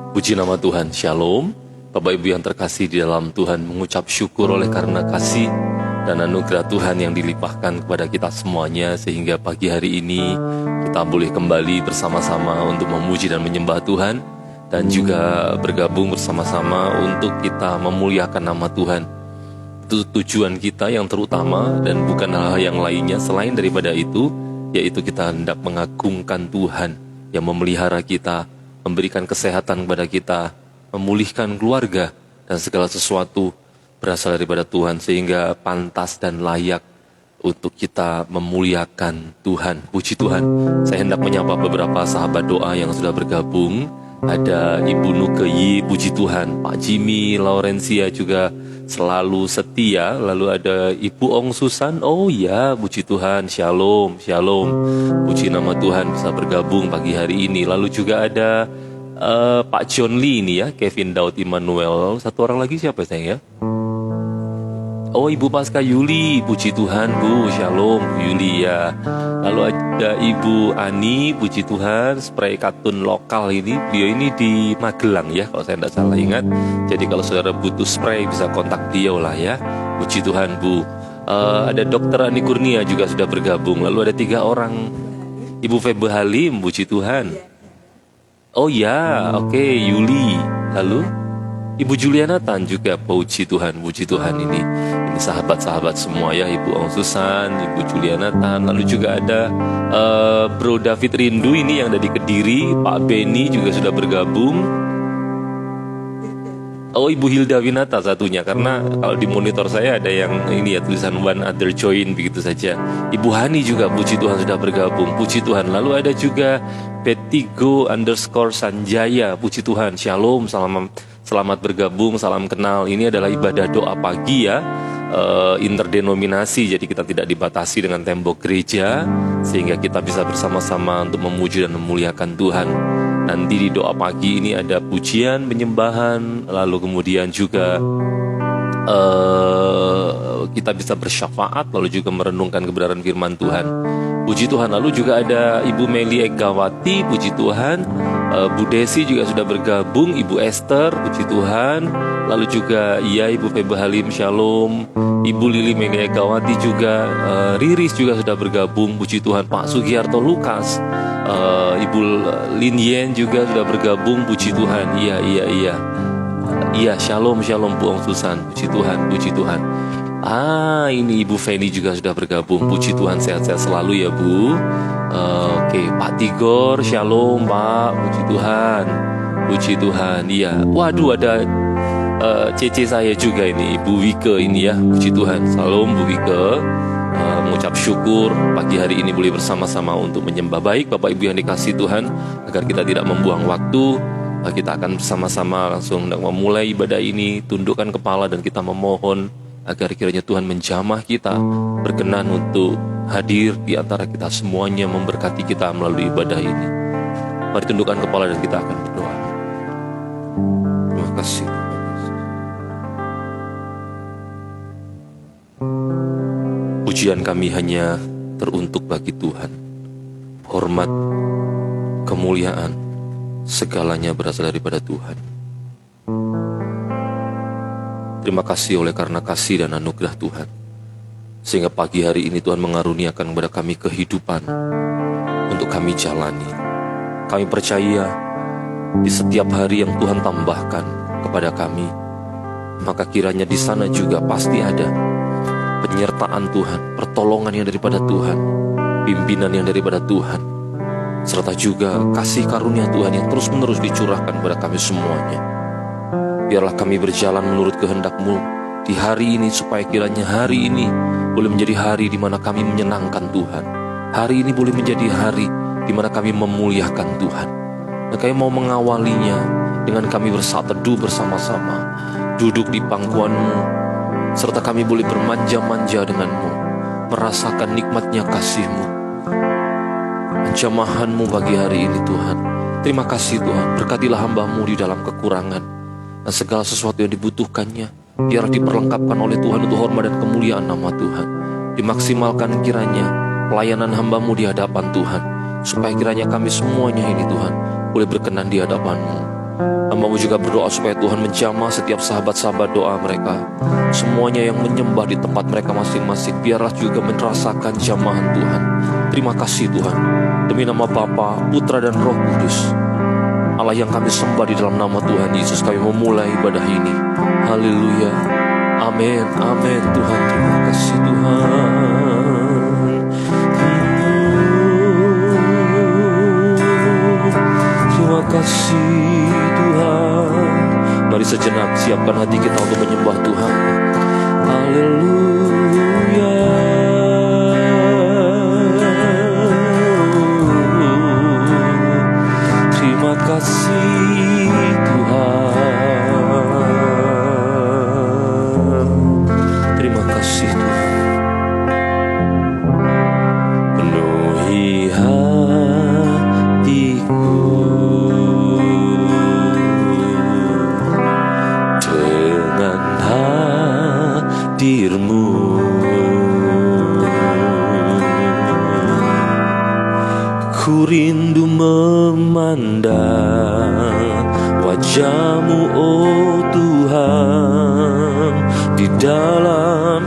Puji nama Tuhan, Shalom. Bapak Ibu yang terkasih di dalam Tuhan, mengucap syukur oleh karena kasih dan anugerah Tuhan yang dilimpahkan kepada kita semuanya, sehingga pagi hari ini kita boleh kembali bersama-sama untuk memuji dan menyembah Tuhan, dan juga bergabung bersama-sama untuk kita memuliakan nama Tuhan. Itu tujuan kita yang terutama, dan bukan hal yang lainnya selain daripada itu, yaitu kita hendak mengagungkan Tuhan yang memelihara kita, memberikan kesehatan kepada kita, memulihkan keluarga, dan segala sesuatu berasal daripada Tuhan, sehingga pantas dan layak untuk kita memuliakan Tuhan. Puji Tuhan. Saya hendak menyapa beberapa sahabat doa yang sudah bergabung. Ada Ibu Nukeyi, puji Tuhan. Pak Jimmy, Laurencia juga selalu setia. Lalu ada Ibu Ong Susan. Oh ya, puji Tuhan. Shalom, shalom. Puji nama Tuhan bisa bergabung pagi hari ini. Lalu juga ada Pak John Lee ini ya, Kevin Daud Immanuel. Satu orang lagi siapa sayang ya? Oh, Ibu Pasca Yuli, puji Tuhan Bu, shalom Bu Yuli ya. Lalu ada Ibu Ani, puji Tuhan, spray kartun lokal ini. Beliau ini di Magelang ya, kalau saya tidak salah ingat. Jadi kalau saudara butuh spray bisa kontak beliau lah ya. Puji Tuhan Bu. Ada Dokter Ani Kurnia juga sudah bergabung. Lalu ada 3 orang. Ibu Febe Halim, puji Tuhan. Oh ya, oke, Yuli. Lalu Ibu Juliana Tan juga, puji Tuhan ini sahabat-sahabat semua ya, Ibu Ong Susan, Ibu Juliana Tan. Lalu juga ada Bro David Rindu ini yang ada di Kediri, Pak Beni juga sudah bergabung. Oh, Ibu Hilda Winata satunya, karena kalau di monitor saya ada yang ini ya, tulisan one other join begitu saja. Ibu Hani juga, puji Tuhan sudah bergabung, puji Tuhan. Lalu ada juga Betigo_Sanjaya, puji Tuhan, shalom, selamat bergabung, salam kenal. Ini adalah ibadah doa pagi ya, interdenominasi, jadi kita tidak dibatasi dengan tembok gereja, sehingga kita bisa bersama-sama untuk memuji dan memuliakan Tuhan. Nanti di doa pagi ini ada pujian, penyembahan, lalu kemudian juga kita bisa bersyafaat, lalu juga merenungkan kebenaran firman Tuhan. Puji Tuhan. Lalu juga ada Ibu Meli Egawati, puji Tuhan. Bu Desi juga sudah bergabung, Ibu Esther, puji Tuhan. Lalu juga Ibu Febe Halim, shalom. Ibu Lili Meli Egawati juga, Riris juga sudah bergabung, puji Tuhan. Pak Sugiarto Lukas, Ibu Lin Yen juga sudah bergabung, puji Tuhan. Iya, shalom Bu Ong Susan, puji Tuhan. Ini Ibu Feni juga sudah bergabung, puji Tuhan, sehat-sehat selalu ya Bu. Oke, Pak Tigor, shalom Pak, puji Tuhan. Iya, waduh ada cece saya juga ini, Ibu Wike ini ya, puji Tuhan. Salam Bu Wike. Mengucap syukur pagi hari ini boleh bersama-sama untuk menyembah. Baik Bapak Ibu yang dikasihi Tuhan, agar kita tidak membuang waktu, kita akan bersama-sama langsung memulai ibadah ini. Tundukkan kepala dan kita memohon agar kiranya Tuhan menjamah kita, berkenan untuk hadir di antara kita semuanya, memberkati kita melalui ibadah ini. Mari tundukkan kepala dan kita akan berdoa. Terima kasih. Pujian kami hanya teruntuk bagi Tuhan. Hormat, kemuliaan, segalanya berasal daripada Tuhan. Terima kasih oleh karena kasih dan anugerah Tuhan, sehingga pagi hari ini Tuhan mengaruniakan kepada kami kehidupan untuk kami jalani. Kami percaya di setiap hari yang Tuhan tambahkan kepada kami, maka kiranya di sana juga pasti ada penyertaan Tuhan, pertolongan yang daripada Tuhan, pimpinan yang daripada Tuhan, serta juga kasih karunia Tuhan yang terus-menerus dicurahkan kepada kami semuanya. Biarlah kami berjalan menurut kehendak-Mu di hari ini, supaya kiranya hari ini boleh menjadi hari di mana kami menyenangkan Tuhan. Hari ini boleh menjadi hari di mana kami memuliakan Tuhan. Dan kami mau mengawalinya dengan kami bersaat teduh bersama-sama, duduk di pangkuan-Mu, serta kami boleh bermanja-manja dengan-Mu, merasakan nikmatnya kasih-Mu, penjamahan-Mu pagi hari ini Tuhan. Terima kasih Tuhan, berkatilah hamba-Mu di dalam kekurangan, dan segala sesuatu yang dibutuhkannya biar diperlengkapkan oleh Tuhan untuk hormat dan kemuliaan nama Tuhan. Dimaksimalkan kiranya pelayanan hamba-Mu di hadapan Tuhan, supaya kiranya kami semuanya ini Tuhan boleh berkenan di hadapan-Mu. Hamba-Mu juga berdoa supaya Tuhan menjamah setiap sahabat-sahabat doa mereka. Semuanya yang menyembah di tempat mereka masing-masing, biarlah juga merasakan jamahan Tuhan. Terima kasih Tuhan. Demi nama Bapa, Putra dan Roh Kudus, Allah yang kami sembah di dalam nama Tuhan Yesus, kami memulai ibadah ini. Haleluya. Amin. Amin Tuhan. Terima kasih Tuhan. Terima kasih Tuhan. Mari sejenak siapkan hati kita untuk menyembah Tuhan. Haleluya. Terima kasih Tuhan. Terima kasih Tuhan. Penuhi hatiku dengan hadir-Mu. Ku rindu memandang wajah-Mu, oh Tuhan, di dalam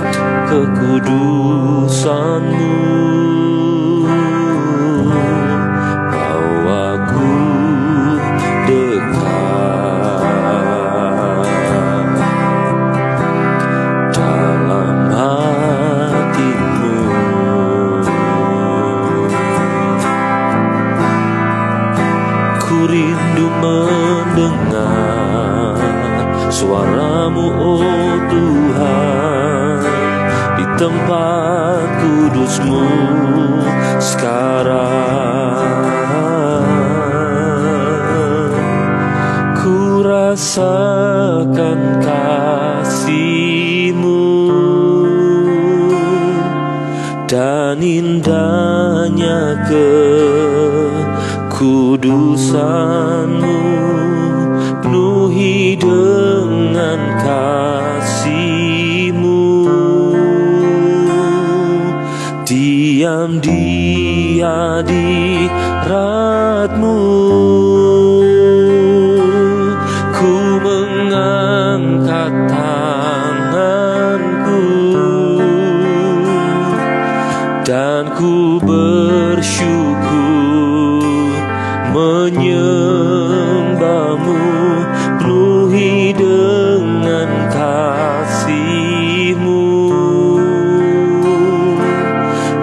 kekudusan-Mu. Bawaku dekat dalam hati-Mu. Ku rindu mendengar suara-Mu, oh Tuhan, di tempat kudus-Mu sekarang. Ku rasakan kasih-Mu dan indahnya kekudusan-Mu. Penuhi dengan kasih-Mu, diam di hadirat-Mu. Ku mengangkat tanganku dan ku bersyukur menyembah-Mu. Penuhi dengan kasih-Mu,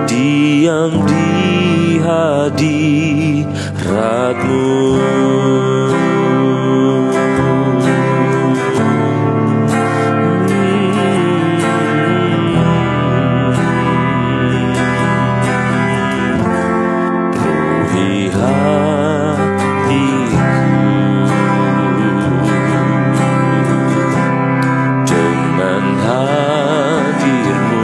diam di hadirat-Mu. Penuhi hatiku dengan hadir-Mu.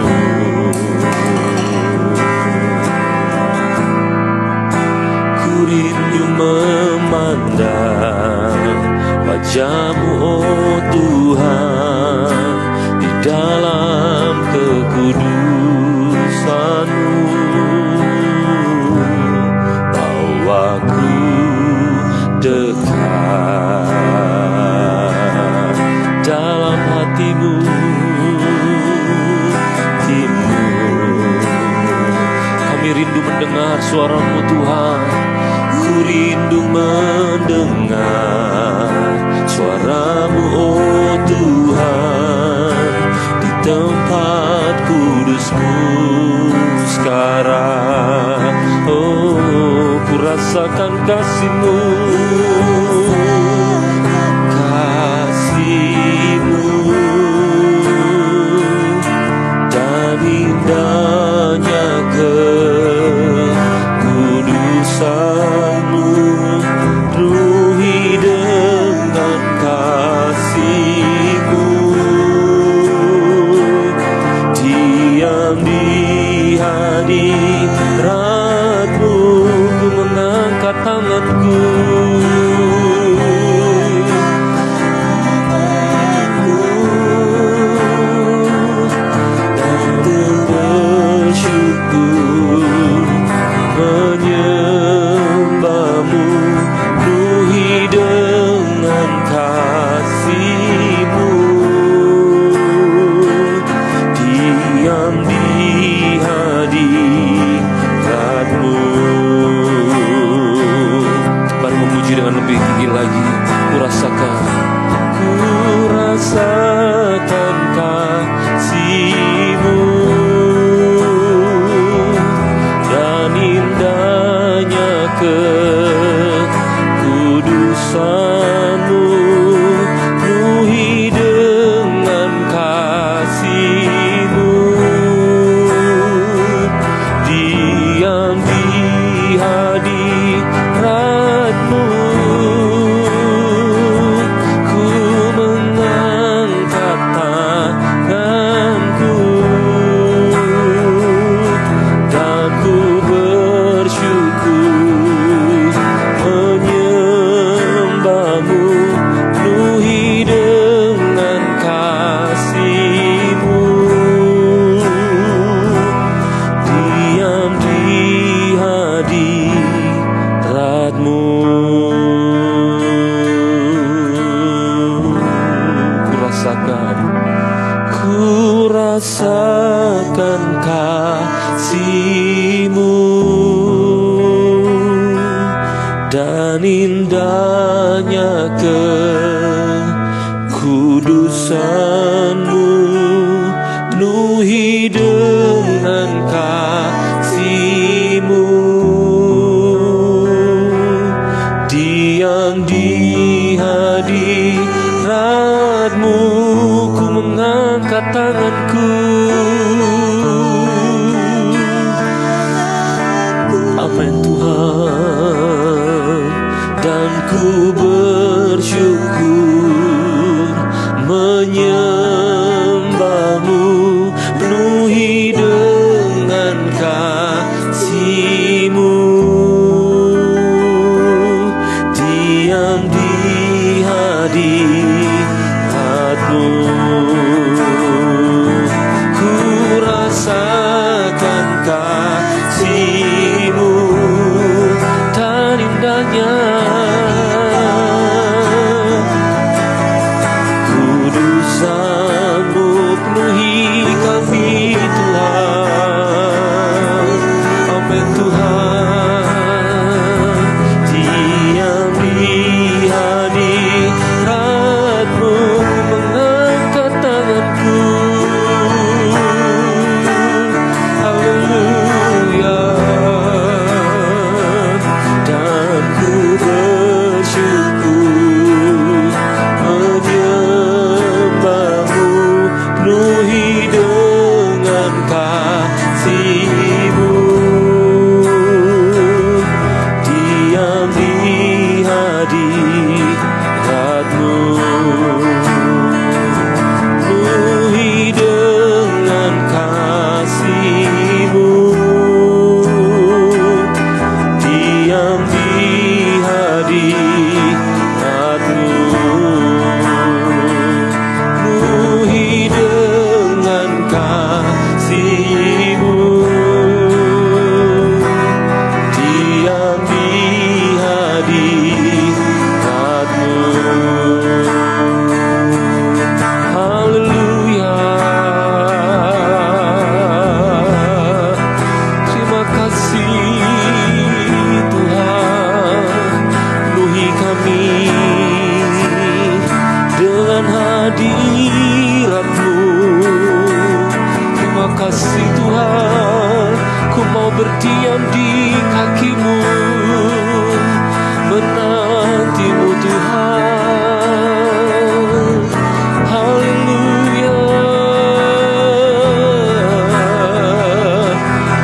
Ku rindu memandang wajah-Mu, oh Tuhan, di dalam kekudusan-Mu. Bawaku dekat dalam hati-Mu. Kami rindu mendengar suara-Mu Tuhan. Ku rindu mendengar suara-Mu, oh Tuhan, di tempat kudus-Mu sekarang. Oh, ku rasakan kasih-Mu, kasih-Mu dan indahnya kekudusan-Mu. Penuhi dengan kasih-Mu, diam di hadirat-Mu. Ku mengangkat tanganku menyembah-Mu. Penuhi dengan lagi, ku rasakan kasih-Mu dan indahnya kekudusan-Mu, penuhi dengan kasih-Mu, diam di hadirat-Mu. Ku mengangkat tanganku dan ku bersyukur menyembah-Mu, penuhi dengan kasih-Mu, diam di hadirat-Mu. Ku rasakan kasih-Mu dan indahnya kekudusan-Mu, penuhi dengan kasih-Mu, diam di hadirat-Mu. Ku mengangkat tanganku, amin Tuhan, dan ku bersyukur menyembah-Mu, penuhi dengan kasih-Mu, diam di hadirat-Mu. Ku rasakan kasih-Mu dan indahnya kudusan-Mu, penuhi kami Tuhan, amin Tuhan, diam di hadirat-Mu. Ku mengangkat tanganku, haleluya, dan ku bersyukur menyembah-Mu, penuhi dengan kasih-Mu, diam di hadirat-Mu, penuhi dengan kasih-Mu, diam di hadirat-Mu, penuhi dengan kasih-Mu, diam di hadirat-Mu. Haleluya, terima kasih Tuhan, penuhi kami dengan hadirat-Mu. Terima kasih Tuhan, ku mau berdiam di kaki-Mu, menanti-Mu Tuhan. Haleluya,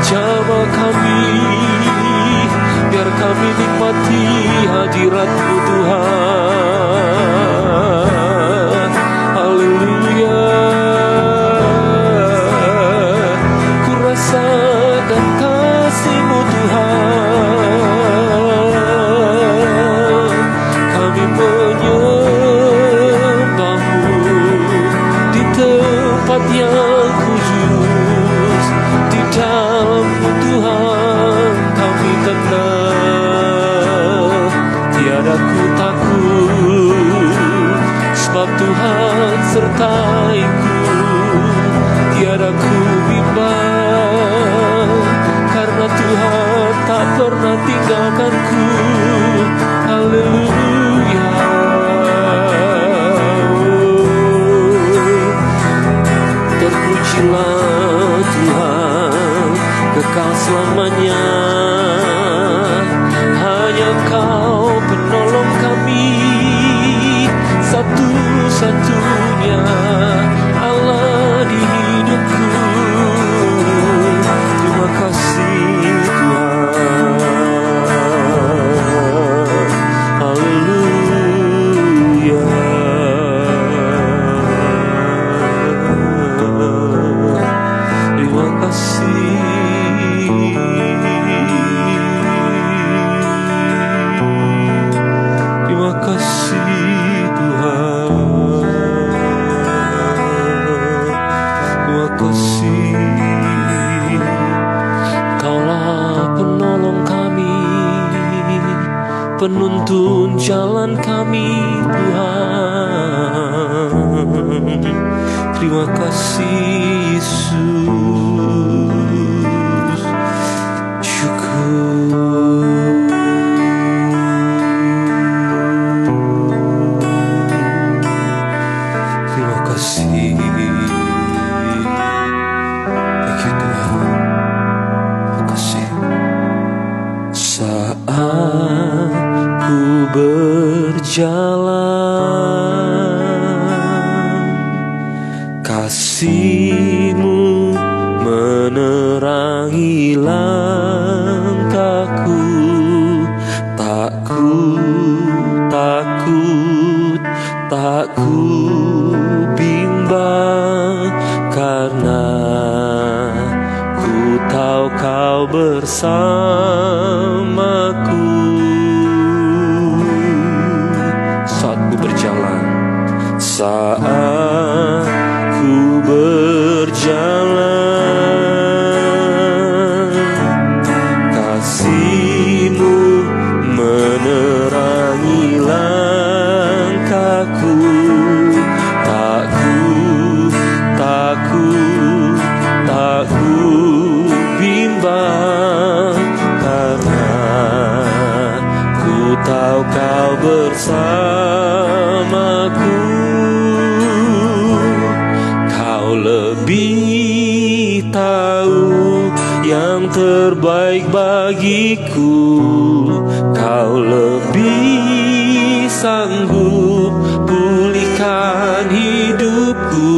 jamah kami, biar kami nikmati hadirat-Mu Tuhan. Haleluya, ku rasakan kasih-Mu Tuhan. Kami menyembah-Mu di tempat yang kudus, di dalam-Mu Tuhan kami tenang, tiada ku takut, sebab Tuhan sertai-Ku, tiada ku bimbang, karena Tuhan tak pernah tinggalkan-Ku. Haleluya, selamanya. Hanya Kau penolong kami, satu-satunya Allah di hidupku. Terima kasih Tuhan. Haleluya. Terima kasih. Terima kasih Tuhan. Terima kasih. Kaulah penolong kami, penuntun jalan kami Tuhan. Terima kasih Yesus. Syukur. Terima kasih. Thank you Tuhan. Terima kasih. Saat ku berjalan, kasih-Mu menerangi langkahku. Tak ku bimbang, karena ku tahu Kau bersamaku. Saat ku berjalan, saat ku berjalan, kasih-Mu menerangi langkahku. Tak ku bimbang, karena ku tahu Kau bersamaku. Kau lebih tahu yang terbaik bagiku. Kau lebih sanggup pulihkan hidupku.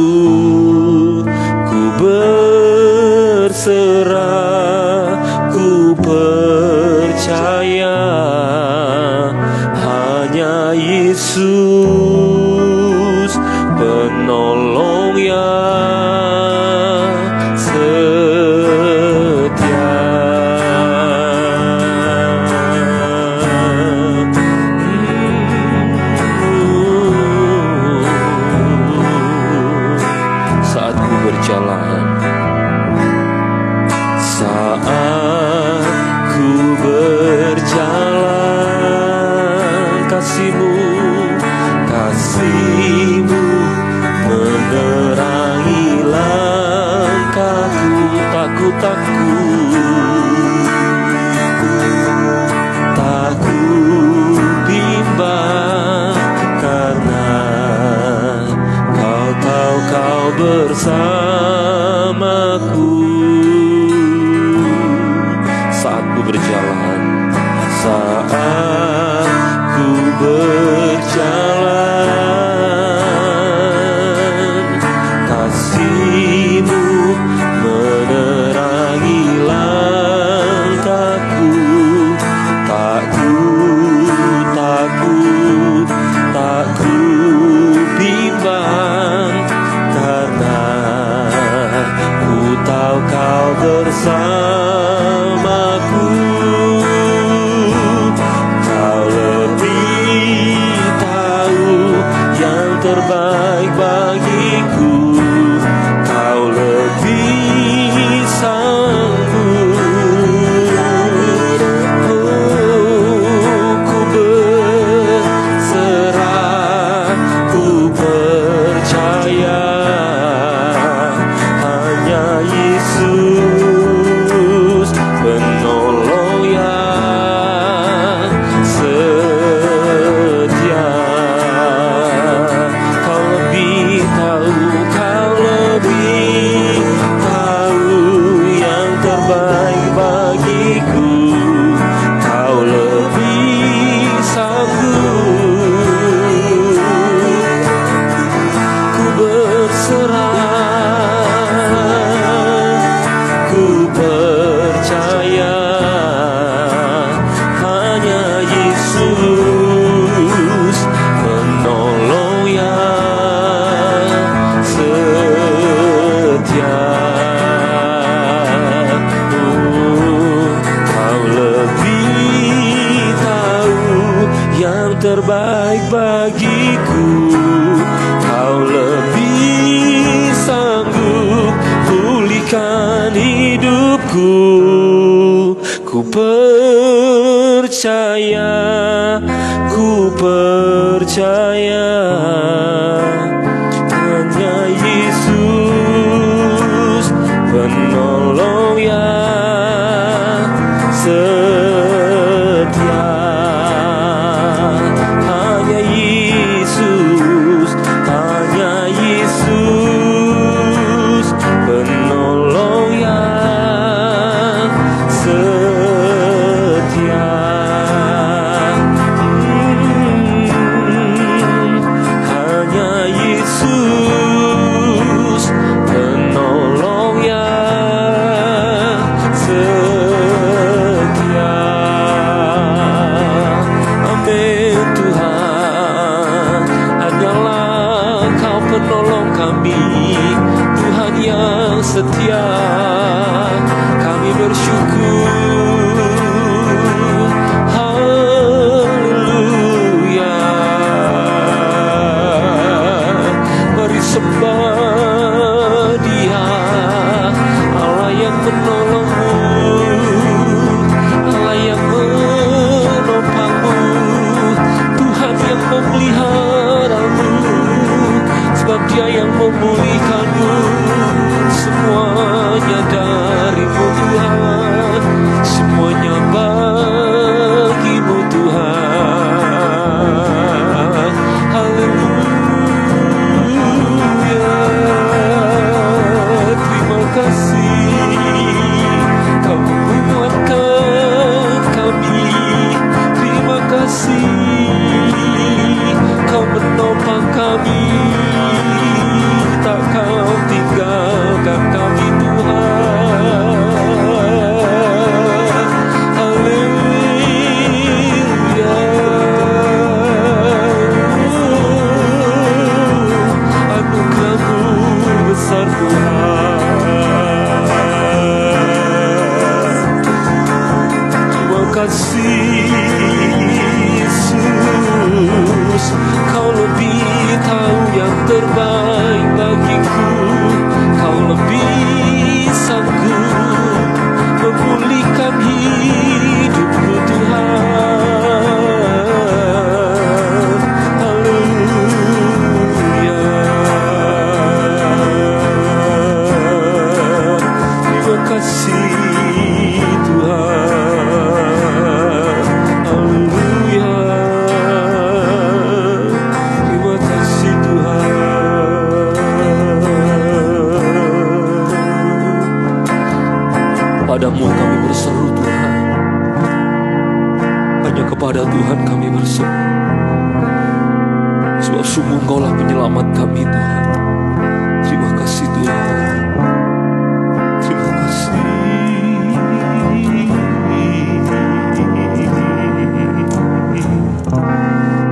Ku berserah, ku percaya, hanya Yesus penolong yang setia. Saat ku berjalan, kasih-Mu menerangi langkahku. Tak ku bimbang, karena Kau tahu Kau bersamaku. Saat ku berjalan, saat ku berjalan, kasih-Mu menerangi langkahku. Tak ku bimbang, karena ku tahu Kau bersamaku. Kau lebih tahu terbaik bagiku. Kau lebih sanggup pulihkan hidupku. Ku percaya, ku percaya, hanya Yesus penolong yang setia. Hanya Yesus, hanya Yesus penolong yang setia. Hanya Yesus penolong yang setia. Amin Tuhan, hanyalah Kau penolong kami, Tuhan yang setia. Kami bersyukur, haleluya. Mari sembah Dia, Allah yang menolongmu, Allah yang menopangmu, Tuhan yang memeliharamu, sebab Dia yang memulihkanmu. Semuanya darimu Tuhan, semuanya bagimu Tuhan. Haleluya. Terima kasih Kau menguatkan kami. Terima kasih Kau menopang kami. Tak Kau tinggalkan kami Tuhan. Haleluya. Anugerah-Mu besar Tuhan. Terima kasih Yesus, Kau lebih tahu yang terbaik bagiku. Kau lebih sanggup memulihkan hidupku Tuhan. Haleluya. Terima kasih Tuhan. Haleluya. Terima kasih Tuhan. Padamu kami berseru Tuhan, hanya kepada Tuhan kami berseru, sebab sungguh Engkaulah penyelamat kami Tuhan. Terima kasih Tuhan. Terima kasih.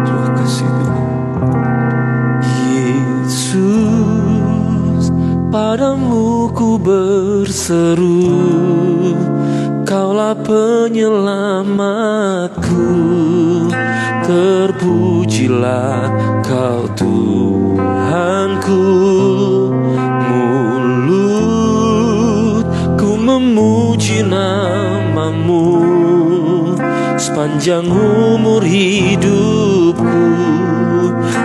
Terima kasih Tuhan. Yesus, padamu ku berseru, Kaulah penyelamatku. Terpujilah Kau Tuhanku. Mulutku memuji nama-Mu sepanjang umur hidupku.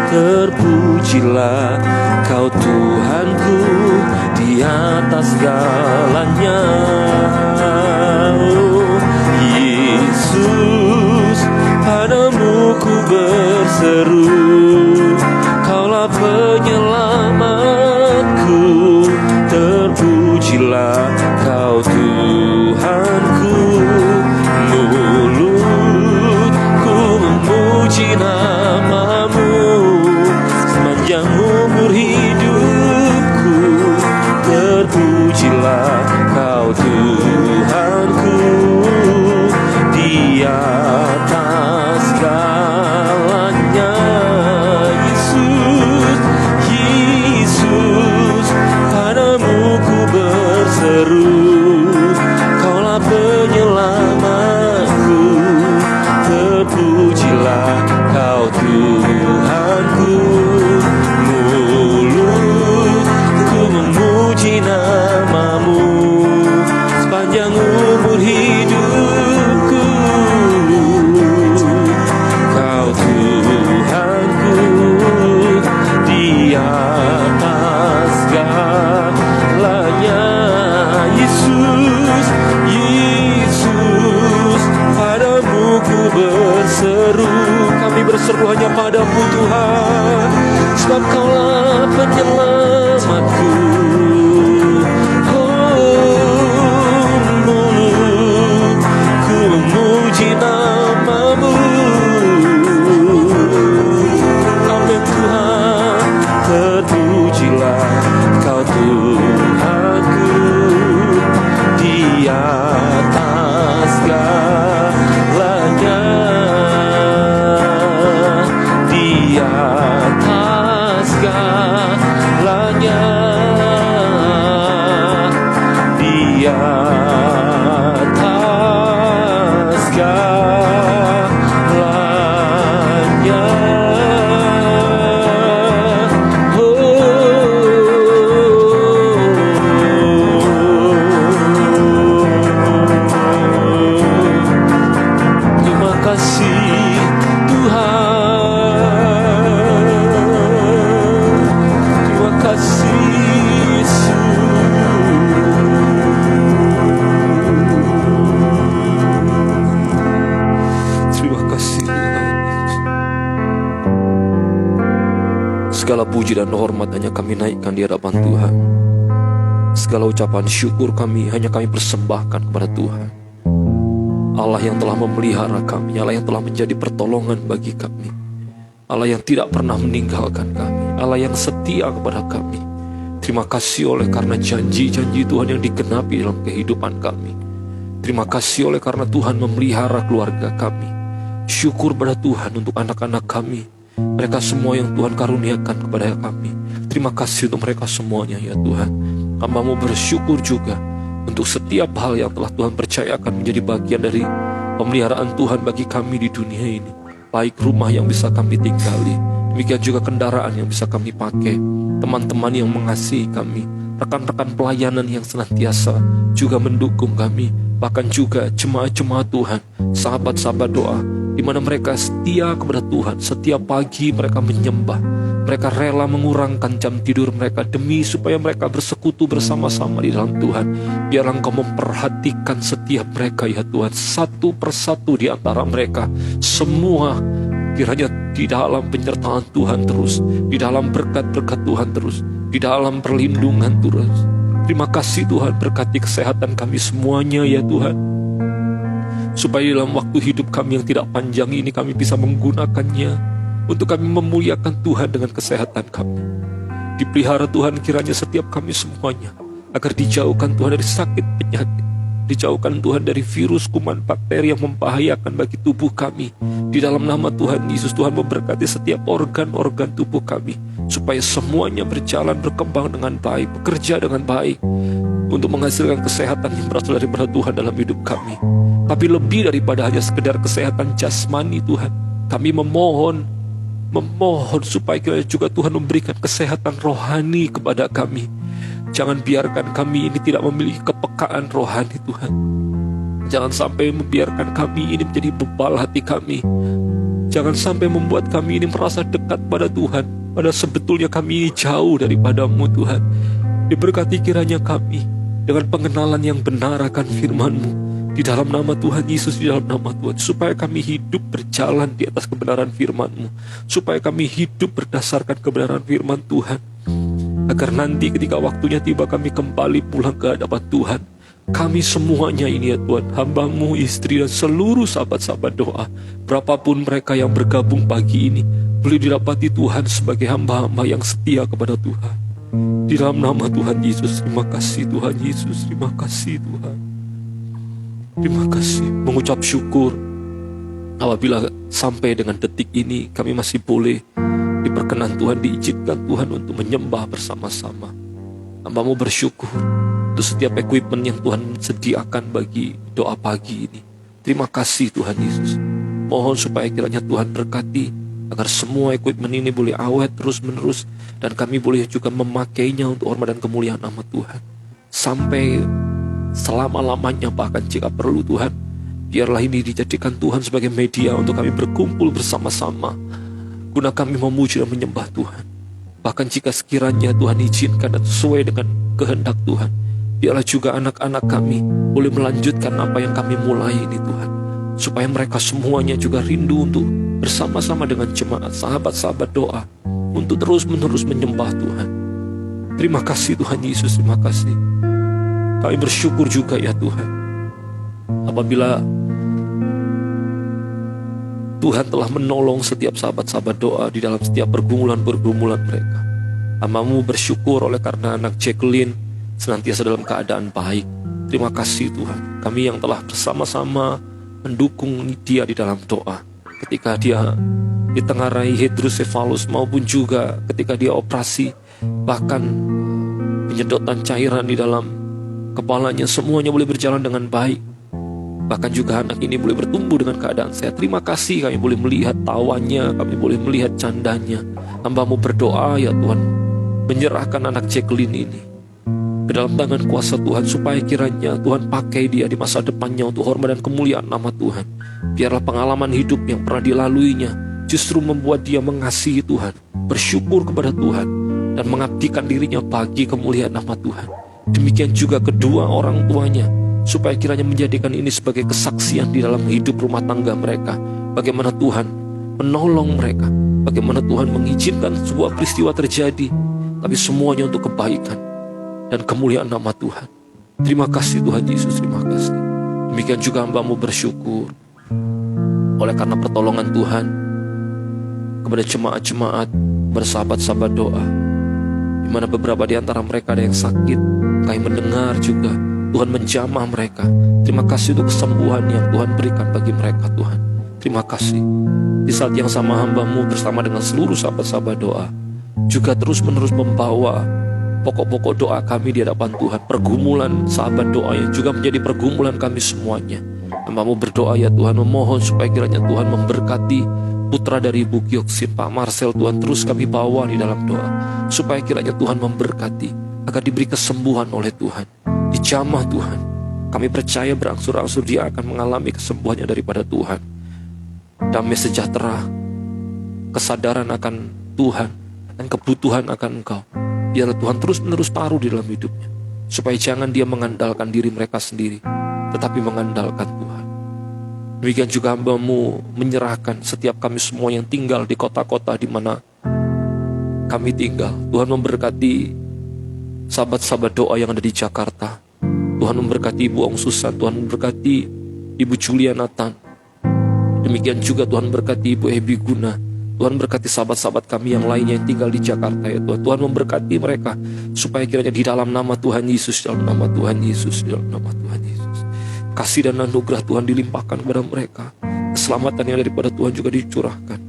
Terpujilah Kau Tuhanku di atas segalanya. Yesus, padamu ku berseru, Kaulah penyelamatku. Terpujilah Kau Tuhanku. Mulutku memuji nama-Mu sepanjang umur hidupku. Terpujilah Kau Tuhanku di atas segalanya. Yesus, Yesus, padamu ku berseru, Kaulah penyelamatku. Terpujilah Kau kami berseru hanya padamu Tuhan, sebab Kaulah penyelamatku. Ku memuji namamu. Amin Tuhan, terpujilah Kau Tuhanku di atas segalanya, di atas segalanya, di atas segalanya. Terima kasih Tuhan, terima kasih Yesus, terima kasih Tuhan. Segala puji dan hormat hanya kami naikkan di hadapan Tuhan. Segala ucapan syukur kami hanya kami persembahkan kepada Tuhan, Allah yang telah memelihara kami, Allah yang telah menjadi pertolongan bagi kami, Allah yang tidak pernah meninggalkan kami, Allah yang setia kepada kami. Terima kasih oleh karena janji-janji Tuhan yang digenapi dalam kehidupan kami. Terima kasih oleh karena Tuhan memelihara keluarga kami. Syukur pada Tuhan untuk anak-anak kami, mereka semua yang Tuhan karuniakan kepada kami. Terima kasih untuk mereka semuanya ya Tuhan. Hamba-Mu bersyukur juga untuk setiap hal yang telah Tuhan percayakan menjadi bagian dari pemeliharaan Tuhan bagi kami di dunia ini. Baik rumah yang bisa kami tinggali, demikian juga kendaraan yang bisa kami pakai, teman-teman yang mengasihi kami, rekan-rekan pelayanan yang senantiasa juga mendukung kami, bahkan juga jemaat-jemaat Tuhan, sahabat-sahabat doa, di mana mereka setia kepada Tuhan. Setiap pagi mereka menyembah, mereka rela mengurangkan jam tidur mereka demi supaya mereka bersekutu bersama-sama di dalam Tuhan. Biarlah Engkau memperhatikan setiap mereka ya Tuhan, satu persatu di antara mereka semua, kiranya di dalam penyertaan Tuhan terus, di dalam berkat-berkat Tuhan terus, di dalam perlindungan terus. Terima kasih Tuhan, berkati kesehatan kami semuanya ya Tuhan, supaya dalam waktu hidup kami yang tidak panjang ini kami bisa menggunakannya untuk kami memuliakan Tuhan dengan kesehatan kami. Dipelihara Tuhan kiranya setiap kami semuanya, agar dijauhkan Tuhan dari sakit penyakit, dijauhkan Tuhan dari virus, kuman, bakteri yang membahayakan bagi tubuh kami. Di dalam nama Tuhan Yesus, Tuhan memberkati setiap organ-organ tubuh kami, supaya semuanya berjalan, berkembang dengan baik, bekerja dengan baik, untuk menghasilkan kesehatan yang berasal daripada Tuhan dalam hidup kami. Tapi lebih daripada hanya sekedar kesehatan jasmani Tuhan, kami memohon supaya kiranya juga Tuhan memberikan kesehatan rohani kepada kami. Jangan biarkan kami ini tidak memiliki kepekaan rohani Tuhan. Jangan sampai membiarkan kami ini menjadi bebal hati kami. Jangan sampai membuat kami ini merasa dekat pada Tuhan, padahal sebetulnya kami ini jauh daripadamu Tuhan. Diberkati kiranya kami dengan pengenalan yang benar akan firman-Mu. Di dalam nama Tuhan Yesus, di dalam nama Tuhan, supaya kami hidup berjalan di atas kebenaran firman-Mu, supaya kami hidup berdasarkan kebenaran firman Tuhan, agar nanti ketika waktunya tiba kami kembali pulang ke hadapan Tuhan. Kami semuanya ini ya Tuhan, hamba-Mu, istri dan seluruh sahabat-sahabat doa, berapapun mereka yang bergabung pagi ini, boleh didapati Tuhan sebagai hamba-hamba yang setia kepada Tuhan. Di dalam nama Tuhan Yesus, terima kasih Tuhan Yesus, terima kasih Tuhan. Terima kasih, mengucap syukur apabila sampai dengan detik ini kami masih boleh diperkenan Tuhan, diizinkan Tuhan untuk menyembah bersama-sama. Hamba-Mu bersyukur untuk setiap equipment yang Tuhan sediakan bagi doa pagi ini. Terima kasih Tuhan Yesus. Mohon supaya kiranya Tuhan berkati agar semua equipment ini boleh awet terus menerus, dan kami boleh juga memakainya untuk hormat dan kemuliaan nama Tuhan sampai selama-lamanya. Bahkan jika perlu Tuhan, biarlah ini dijadikan Tuhan sebagai media untuk kami berkumpul bersama-sama, guna kami memuji dan menyembah Tuhan. Bahkan jika sekiranya Tuhan izinkan dan sesuai dengan kehendak Tuhan, biarlah juga anak-anak kami boleh melanjutkan apa yang kami mulai ini Tuhan. supaya mereka semuanya juga rindu untuk bersama-sama dengan jemaat, sahabat-sahabat doa, untuk terus-menerus menyembah Tuhan. Terima kasih Tuhan Yesus, terima kasih. Kami bersyukur juga ya Tuhan, apabila Tuhan telah menolong setiap sahabat-sahabat doa di dalam setiap pergumulan-pergumulan mereka. Hamba-Mu bersyukur oleh karena anak Jacqueline senantiasa dalam keadaan baik. Terima kasih Tuhan, kami yang telah bersama-sama mendukung dia di dalam doa. Ketika dia ditengarai hidrosefalus maupun juga ketika dia operasi, bahkan penyedotan cairan di dalam kepalanya, semuanya boleh berjalan dengan baik. Bahkan juga anak ini boleh bertumbuh dengan keadaan sehat. Terima kasih kami boleh melihat tawannya, kami boleh melihat candanya. Hamba-Mu berdoa ya Tuhan, menyerahkan anak Jacqueline ini ke dalam tangan kuasa Tuhan, supaya kiranya Tuhan pakai dia di masa depannya untuk hormat dan kemuliaan nama Tuhan. Biarlah pengalaman hidup yang pernah dilaluinya justru membuat dia mengasihi Tuhan, bersyukur kepada Tuhan, dan mengabdikan dirinya bagi kemuliaan nama Tuhan. Demikian juga kedua orang tuanya, supaya kiranya menjadikan ini sebagai kesaksian di dalam hidup rumah tangga mereka. Bagaimana Tuhan menolong mereka, bagaimana Tuhan mengizinkan sebuah peristiwa terjadi, tapi semuanya untuk kebaikan dan kemuliaan nama Tuhan. Terima kasih Tuhan Yesus, terima kasih. Demikian juga hamba-Mu bersyukur oleh karena pertolongan Tuhan kepada jemaat-jemaat, bersahabat-sahabat doa, di mana beberapa di antara mereka ada yang sakit. Kami mendengar juga Tuhan menjamah mereka. Terima kasih untuk kesembuhan yang Tuhan berikan bagi mereka Tuhan. Terima kasih. Di saat yang sama hamba-Mu bersama dengan seluruh sahabat-sahabat doa juga terus-menerus membawa pokok-pokok doa kami di hadapan Tuhan. Pergumulan sahabat doa yang juga menjadi pergumulan kami semuanya. Hamba-Mu berdoa ya Tuhan, memohon supaya kiranya Tuhan memberkati putra dari Ibu Gyoksin, Pak Marcel. Tuhan terus kami bawa di dalam doa, supaya kiranya Tuhan memberkati, agar diberi kesembuhan oleh Tuhan, dijamah Tuhan. Kami percaya berangsur-angsur dia akan mengalami kesembuhannya daripada Tuhan. Damai sejahtera, kesadaran akan Tuhan, dan kebutuhan akan Engkau, biarlah Tuhan terus-menerus taruh di dalam hidupnya, supaya jangan dia mengandalkan diri mereka sendiri, tetapi mengandalkan Tuhan. Demikian juga hamba-Mu menyerahkan setiap kami semua yang tinggal di kota-kota di mana kami tinggal. Tuhan memberkati sahabat-sahabat doa yang ada di Jakarta. Tuhan memberkati Ibu Ong Susan, Tuhan memberkati Ibu Julia Nathan. Demikian juga Tuhan memberkati Ibu Ebi Guna. Tuhan berkati sahabat-sahabat kami yang lainnya yang tinggal di Jakarta ya Tuhan. Tuhan memberkati mereka, supaya kiranya di dalam nama Tuhan Yesus, dalam nama Tuhan Yesus, dalam nama Tuhan Yesus, kasih dan anugerah Tuhan dilimpahkan kepada mereka. Keselamatan yang daripada Tuhan juga dicurahkan,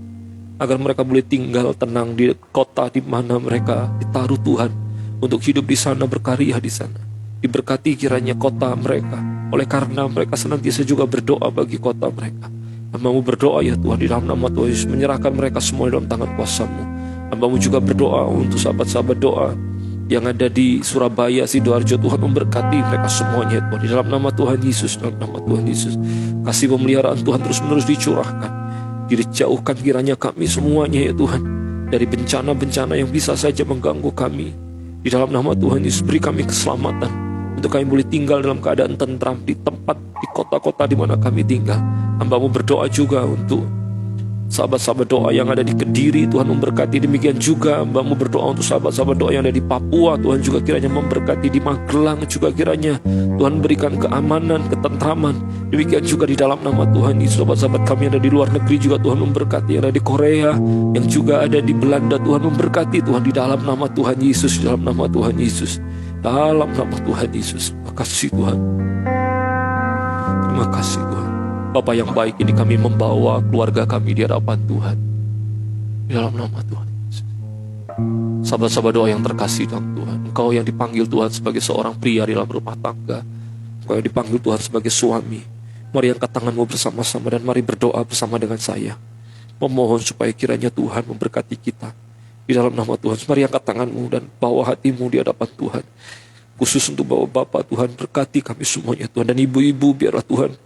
agar mereka boleh tinggal tenang di kota di mana mereka ditaruh Tuhan untuk hidup di sana, berkarya di sana. Diberkati kiranya kota mereka, oleh karena mereka senantiasa juga berdoa bagi kota mereka. Hamba-Mu berdoa ya Tuhan, di dalam nama Tuhan Yesus, menyerahkan mereka semua dalam tangan kuasa-Mu. Hamba-Mu juga berdoa untuk sahabat-sahabat doa yang ada di Surabaya, Sidoarjo. Tuhan memberkati mereka semuanya Tuhan, di dalam nama Tuhan Yesus, dalam nama Tuhan Yesus. Kasih pemeliharaan Tuhan terus-menerus dicurahkan. Dijauhkan kiranya kami semuanya ya Tuhan dari bencana-bencana yang bisa saja mengganggu kami. Di dalam nama Tuhan Yesus, beri kami keselamatan, untuk kami boleh tinggal dalam keadaan tentram di tempat, di kota-kota di mana kami tinggal. Hamba-Mu berdoa juga untuk sahabat-sahabat doa yang ada di Kediri. Tuhan memberkati. Demikian juga hamba-Mu berdoa untuk sahabat-sahabat doa yang ada di Papua. Tuhan juga kiranya memberkati. Di Magelang juga kiranya Tuhan berikan keamanan, ketentraman. Demikian juga di dalam nama Tuhan Yesus, sahabat-sahabat kami yang ada di luar negeri juga Tuhan memberkati. Yang ada di Korea, yang juga ada di Belanda, Tuhan memberkati. Tuhan di dalam nama Tuhan Yesus, di dalam nama Tuhan Yesus, dalam nama Tuhan Yesus. Terima kasih Tuhan, terima kasih Tuhan. Bapa yang baik, ini kami membawa keluarga kami di hadapan Tuhan, di dalam nama Tuhan Yesus. Sahabat-sahabat doa yang terkasih dalam Tuhan, Engkau yang dipanggil Tuhan sebagai seorang pria di dalam rumah tangga, Engkau yang dipanggil Tuhan sebagai suami, mari angkat tanganmu bersama-sama dan mari berdoa bersama dengan saya, memohon supaya kiranya Tuhan memberkati kita di dalam nama Tuhan. Mari angkat tanganmu dan bawa hatimu di hadapan Tuhan, khusus untuk bapak-bapak. Tuhan berkati kami semuanya Tuhan, dan ibu-ibu biarlah Tuhan,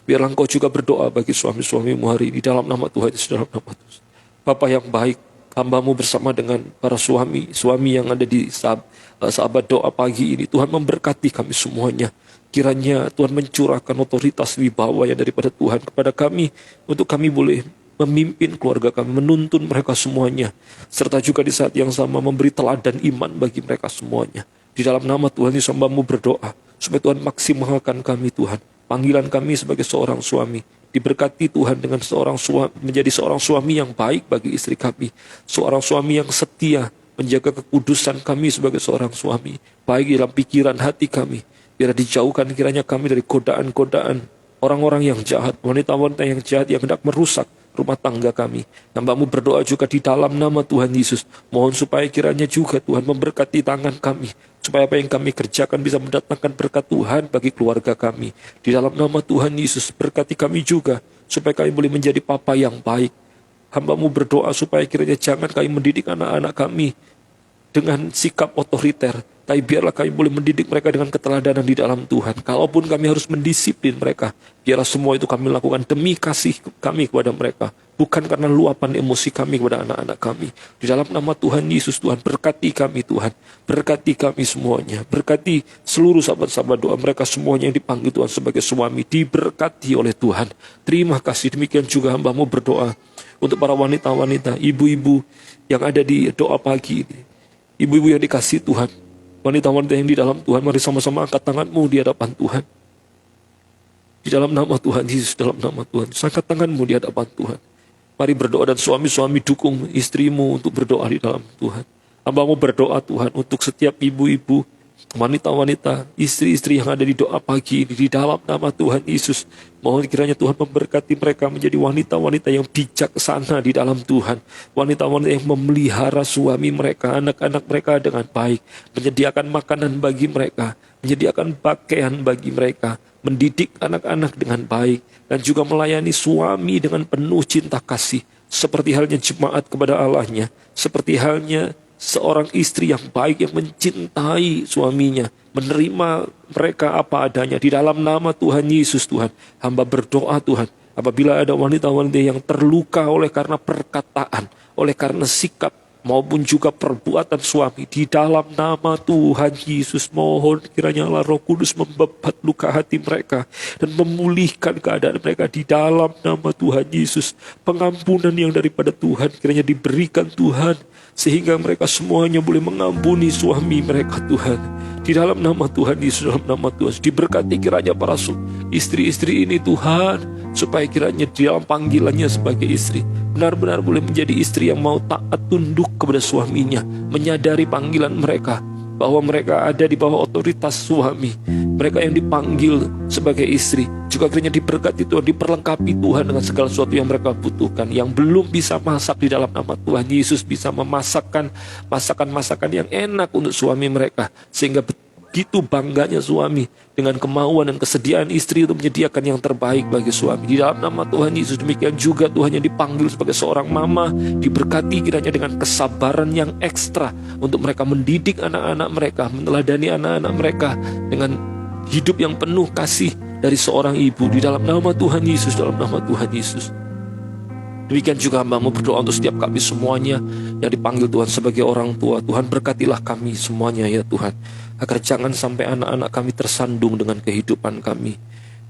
biarlah Engkau juga berdoa bagi suami-suamimu hari ini dalam nama Tuhan Yesus, dalam nama Tuhan. Bapa yang baik, Hamba-Mu bersama dengan para suami yang ada di sahabat doa pagi ini. Tuhan memberkati kami semuanya. Kiranya Tuhan mencurahkan otoritas wibawa yang daripada Tuhan kepada kami, untuk kami boleh memimpin keluarga kami, menuntun mereka semuanya. Serta juga di saat yang sama memberi teladan iman bagi mereka semuanya. Di dalam nama Tuhan Yesus hamba-Mu berdoa, supaya Tuhan maksimalkan kami Tuhan. Panggilan kami sebagai seorang suami. Diberkati Tuhan dengan menjadi seorang suami yang baik bagi istri kami. Seorang suami yang setia, menjaga kekudusan kami sebagai seorang suami. Baik dalam pikiran hati kami. Biar dijauhkan kiranya kami dari godaan-godaan orang-orang yang jahat, wanita-wanita yang jahat yang hendak merusak rumah tangga kami. Hamba-Mu berdoa juga di dalam nama Tuhan Yesus. Mohon supaya kiranya juga Tuhan memberkati tangan kami, supaya apa yang kami kerjakan bisa mendatangkan berkat Tuhan bagi keluarga kami. Di dalam nama Tuhan Yesus, berkati kami juga, supaya kami boleh menjadi papa yang baik. Hamba-Mu berdoa supaya kiranya jangan kami mendidik anak-anak kami dengan sikap otoriter, tapi biarlah kami boleh mendidik mereka dengan keteladanan di dalam Tuhan. Kalaupun kami harus mendisiplin mereka, biarlah semua itu kami lakukan demi kasih kami kepada mereka, bukan karena luapan emosi kami kepada anak-anak kami. Di dalam nama Tuhan Yesus, Tuhan berkati kami Tuhan, berkati kami semuanya, berkati seluruh sahabat-sahabat doa mereka semuanya yang dipanggil Tuhan sebagai suami, diberkati oleh Tuhan. Terima kasih. Demikian juga hamba-Mu berdoa untuk para wanita-wanita, ibu-ibu yang ada di doa pagi ini. Ibu-ibu yang dikasih Tuhan, wanita-wanita yang di dalam Tuhan, mari sama-sama angkat tanganmu di hadapan Tuhan. Di dalam nama Tuhan Yesus, dalam nama Tuhan Yesus, angkat tanganmu di hadapan Tuhan. Mari berdoa, dan suami-suami dukung istrimu untuk berdoa di dalam Tuhan. Hamba-Mu berdoa Tuhan untuk setiap ibu-ibu, wanita-wanita, istri-istri yang ada di doa pagi ini, di dalam nama Tuhan Yesus. Mohon kiranya Tuhan memberkati mereka menjadi wanita-wanita yang bijaksana di dalam Tuhan. Wanita-wanita yang memelihara suami mereka, anak-anak mereka dengan baik. Menyediakan makanan bagi mereka, menyediakan pakaian bagi mereka, mendidik anak-anak dengan baik, dan juga melayani suami dengan penuh cinta kasih. Seperti halnya jemaat kepada Allahnya, seperti halnya seorang istri yang baik yang mencintai suaminya, menerima mereka apa adanya. Di dalam nama Tuhan Yesus Tuhan, hamba berdoa Tuhan, apabila ada wanita-wanita yang terluka oleh karena perkataan, oleh karena sikap, maupun juga perbuatan suami, di dalam nama Tuhan Yesus, mohon kiranya Allah Roh Kudus membebat luka hati mereka dan memulihkan keadaan mereka di dalam nama Tuhan Yesus. Pengampunan yang daripada Tuhan kiranya diberikan Tuhan, sehingga mereka semuanya boleh mengampuni suami mereka Tuhan. Di dalam nama Tuhan Yesus, dalam nama Tuhan Yesus, diberkati kiranya para istri-istri ini Tuhan, supaya kiranya di dalam panggilannya sebagai istri benar-benar boleh menjadi istri yang mau taat tunduk kepada suaminya, menyadari panggilan mereka, bahwa mereka ada di bawah otoritas suami. Mereka yang dipanggil sebagai istri juga kiranya diberkati Tuhan, diperlengkapi Tuhan dengan segala sesuatu yang mereka butuhkan. Yang belum bisa masak, di dalam nama Tuhan Yesus bisa memasakkan masakan-masakan yang enak untuk suami mereka, sehingga begitu bangganya suami dengan kemauan dan kesediaan istri untuk menyediakan yang terbaik bagi suami. Di dalam nama Tuhan Yesus, demikian juga Tuhan yang dipanggil sebagai seorang mama, diberkati kiranya dengan kesabaran yang ekstra untuk mereka mendidik anak-anak mereka, meneladani anak-anak mereka dengan hidup yang penuh kasih dari seorang ibu. Di dalam nama Tuhan Yesus, dalam nama Tuhan Yesus. Demikian juga hamba-Mu berdoa untuk setiap kami semuanya yang dipanggil Tuhan sebagai orang tua. Tuhan berkatilah kami semuanya ya Tuhan, agar jangan sampai anak-anak kami tersandung dengan kehidupan kami.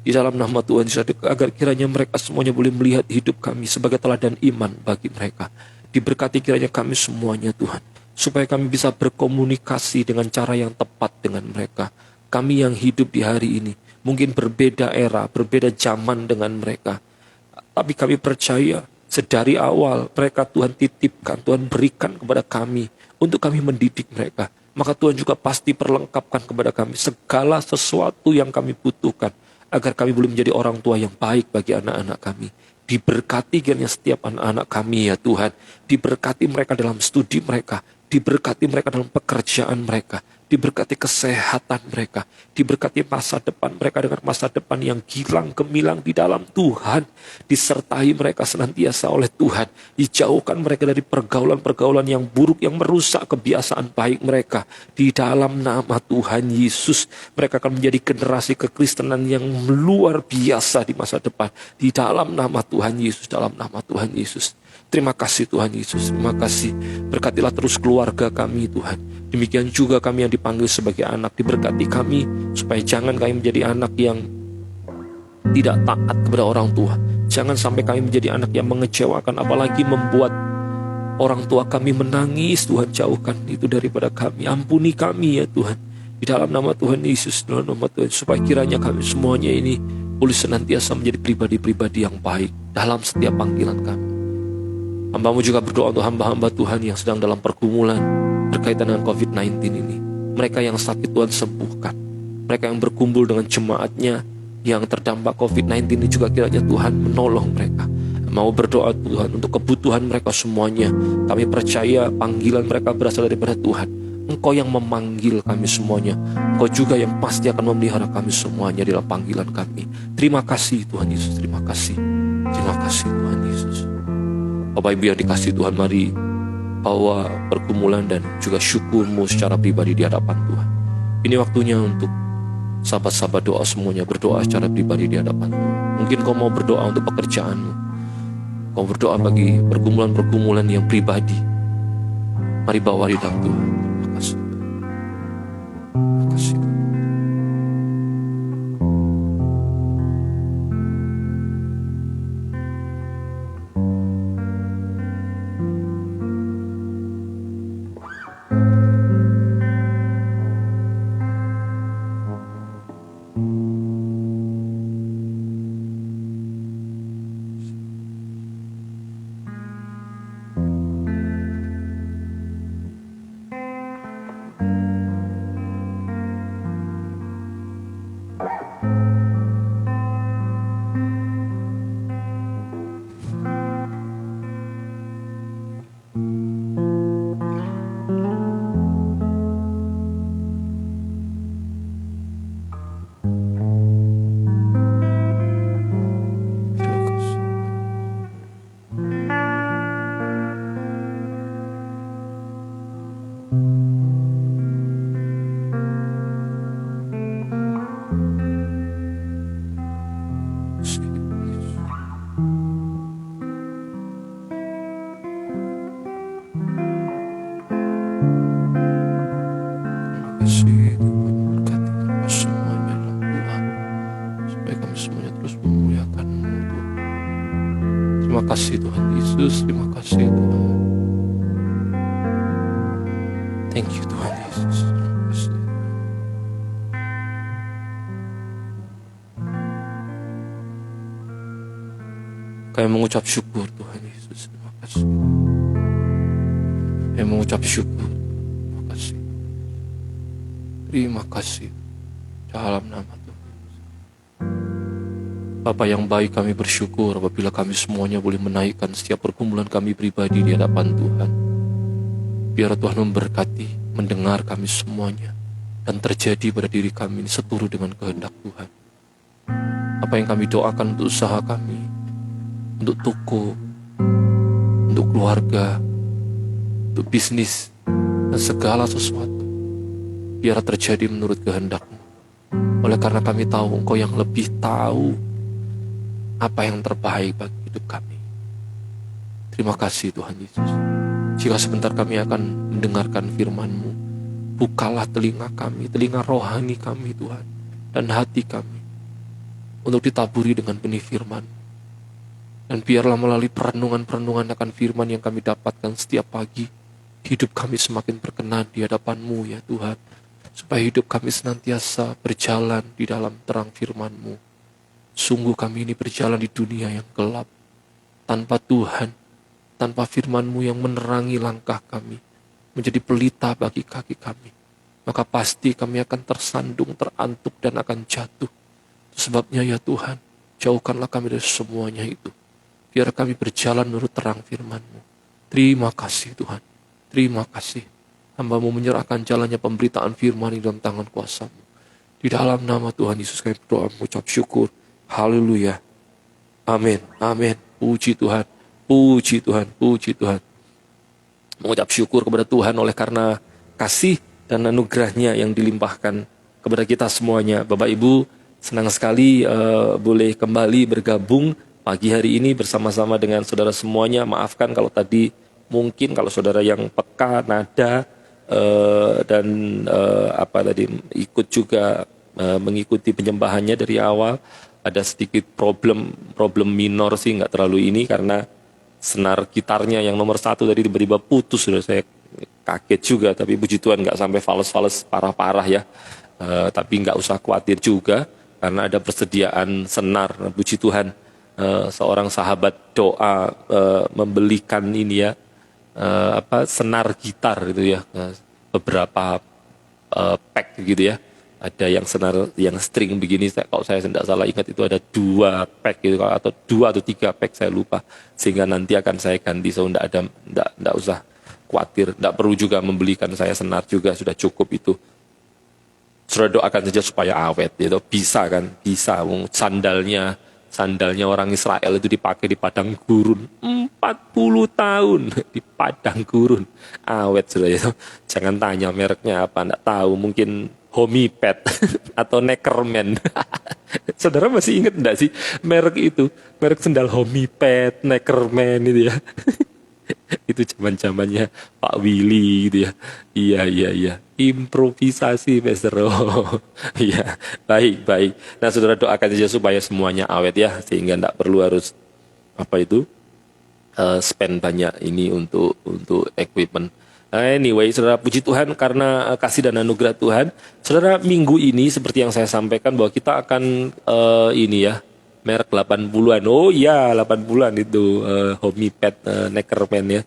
Di dalam nama Tuhan Yesus, agar kiranya mereka semuanya boleh melihat hidup kami sebagai teladan iman bagi mereka. Diberkati kiranya kami semuanya Tuhan, supaya kami bisa berkomunikasi dengan cara yang tepat dengan mereka. Kami yang hidup di hari ini mungkin berbeda era, berbeda zaman dengan mereka, tapi kami percaya sedari awal mereka Tuhan titipkan, Tuhan berikan kepada kami untuk kami mendidik mereka. Maka Tuhan juga pasti perlengkapkan kepada kami segala sesuatu yang kami butuhkan, agar kami boleh menjadi orang tua yang baik bagi anak-anak kami. Diberkati kiranya setiap anak-anak kami ya Tuhan. Diberkati mereka dalam studi mereka, diberkati mereka dalam pekerjaan mereka, diberkati kesehatan mereka, diberkati masa depan mereka dengan masa depan yang gilang gemilang di dalam Tuhan. Disertai mereka senantiasa oleh Tuhan, dijauhkan mereka dari pergaulan-pergaulan yang buruk yang merusak kebiasaan baik mereka. Di dalam nama Tuhan Yesus, mereka akan menjadi generasi kekristenan yang luar biasa di masa depan. Di dalam nama Tuhan Yesus, dalam nama Tuhan Yesus. Terima kasih Tuhan Yesus, terima kasih. Berkatilah terus keluarga kami Tuhan. Demikian juga kami yang dipanggil sebagai anak, diberkati kami supaya jangan kami menjadi anak yang tidak taat kepada orang tua. Jangan sampai kami menjadi anak yang mengecewakan, apalagi membuat orang tua kami menangis. Tuhan, jauhkan itu daripada kami. Ampuni kami ya Tuhan. Di dalam nama Tuhan Yesus, dalam nama Tuhan, supaya kiranya kami semuanya ini boleh senantiasa menjadi pribadi-pribadi yang baik dalam setiap panggilan kami. Hamba-Mu juga berdoa untuk hamba-hamba Tuhan yang sedang dalam pergumulan berkaitan dengan COVID-19 ini. Mereka yang sakit Tuhan sembuhkan. Mereka yang berkumpul dengan jemaatnya yang terdampak COVID-19 ini juga kiranya Tuhan menolong mereka. Mau berdoa Tuhan untuk kebutuhan mereka semuanya. Kami percaya panggilan mereka berasal daripada Tuhan. Engkau yang memanggil kami semuanya. Engkau juga yang pasti akan memelihara kami semuanya dalam panggilan kami. Terima kasih Tuhan Yesus, terima kasih. Terima kasih Tuhan Yesus. Bapak Ibu yang dikasihi Tuhan, mari bawa pergumulan dan juga syukurmu secara pribadi di hadapan Tuhan. Ini waktunya untuk sahabat-sahabat doa semuanya berdoa secara pribadi di hadapan Tuhan. Mungkin kau mau berdoa untuk pekerjaanmu, kau berdoa bagi pergumulan-pergumulan yang pribadi. Mari bawa di dalam Tuhan. Terima kasih. Terima kasih. kasih Tuhan, berkati kami semuanya dalam Tuhan, supaya kami semuanya terus memuliakan-Mu Tuhan. Terima kasih Tuhan Yesus, terima kasih Tuhan. Thank you Tuhan Yesus, terima kasih. Kami mengucap syukur Tuhan Yesus, terima kasih. Kami mengucap syukur, terima kasih. Terima kasih dalam nama Tuhan. Bapa yang baik, kami bersyukur apabila kami semuanya boleh menaikkan setiap pergumulan kami pribadi di hadapan Tuhan. Biar Tuhan memberkati, mendengar kami semuanya, dan terjadi pada diri kami ini seturut dengan kehendak Tuhan. Apa yang kami doakan untuk usaha kami, untuk toko, untuk keluarga, untuk bisnis, dan segala sesuatu, biar terjadi menurut kehendak-Mu. Oleh karena kami tahu Engkau yang lebih tahu apa yang terbaik bagi hidup kami. Terima kasih Tuhan Yesus. Jika sebentar kami akan mendengarkan firman-Mu, bukalah telinga kami, telinga rohani kami Tuhan, dan hati kami, untuk ditaburi dengan benih firman. Dan biarlah melalui perenungan-perenungan akan firman yang kami dapatkan setiap pagi, hidup kami semakin berkenan di hadapan-Mu ya Tuhan. Supaya hidup kami senantiasa berjalan di dalam terang firman-Mu. Sungguh kami ini berjalan di dunia yang gelap. Tanpa Tuhan, tanpa firman-Mu yang menerangi langkah kami, menjadi pelita bagi kaki kami, maka pasti kami akan tersandung, terantuk, dan akan jatuh. Sebabnya ya Tuhan, jauhkanlah kami dari semuanya itu. Biar kami berjalan menurut terang firman-Mu. Terima kasih Tuhan. Terima kasih. Hamba-Mu menyerahkan jalannya pemberitaan firman di dalam tangan kuasa-Mu. Di dalam nama Tuhan Yesus kami berdoa mengucap syukur. Haleluya. Amin. Amin. Puji Tuhan. Puji Tuhan. Puji Tuhan. Mengucap syukur kepada Tuhan oleh karena kasih dan anugerahnya yang dilimpahkan kepada kita semuanya. Bapak Ibu, senang sekali boleh kembali bergabung pagi hari ini bersama-sama dengan saudara semuanya. Maafkan kalau tadi mungkin kalau saudara yang peka nada dan ikut juga mengikuti penyembahannya dari awal, ada sedikit problem minor sih, nggak terlalu ini karena senar gitarnya yang nomor 1 tadi tiba-tiba putus, sudah saya kaget juga. Tapi puji Tuhan nggak sampai fals parah-parah ya. Tapi nggak usah khawatir juga karena ada persediaan senar. Puji Tuhan, seorang sahabat doa membelikan ini ya, senar gitar gitu ya, beberapa pack gitu ya. Ada yang senar yang string begini, kalau saya tidak salah ingat itu ada 2 pack gitu, atau 2 atau 3 pack saya lupa, sehingga nanti akan saya ganti. So tidak usah khawatir, tidak perlu juga membelikan saya senar juga, sudah cukup itu. Saudara doakan saja supaya awet, gitu. Bisa kan? Bisa. Sandalnya orang Israel itu dipakai di padang gurun 40 tahun di padang gurun, awet sudah itu. Jangan tanya mereknya apa, enggak tahu, mungkin Homipet atau Neckerman. Saudara masih ingat enggak sih merek itu? Merek sendal Homipet, Neckerman itu ya. Itu zaman-zamannya Pak Willy gitu ya. Iya. Improvisasi Pastor. Iya, baik. Nah, saudara doakan saja supaya semuanya awet ya, sehingga enggak perlu harus spend banyak ini untuk equipment. Anyway, saudara, puji Tuhan karena kasih dan anugerah Tuhan. Saudara, minggu ini seperti yang saya sampaikan bahwa kita akan merek 80-an. Oh iya, 80-an itu Homipet, Neckerman ya.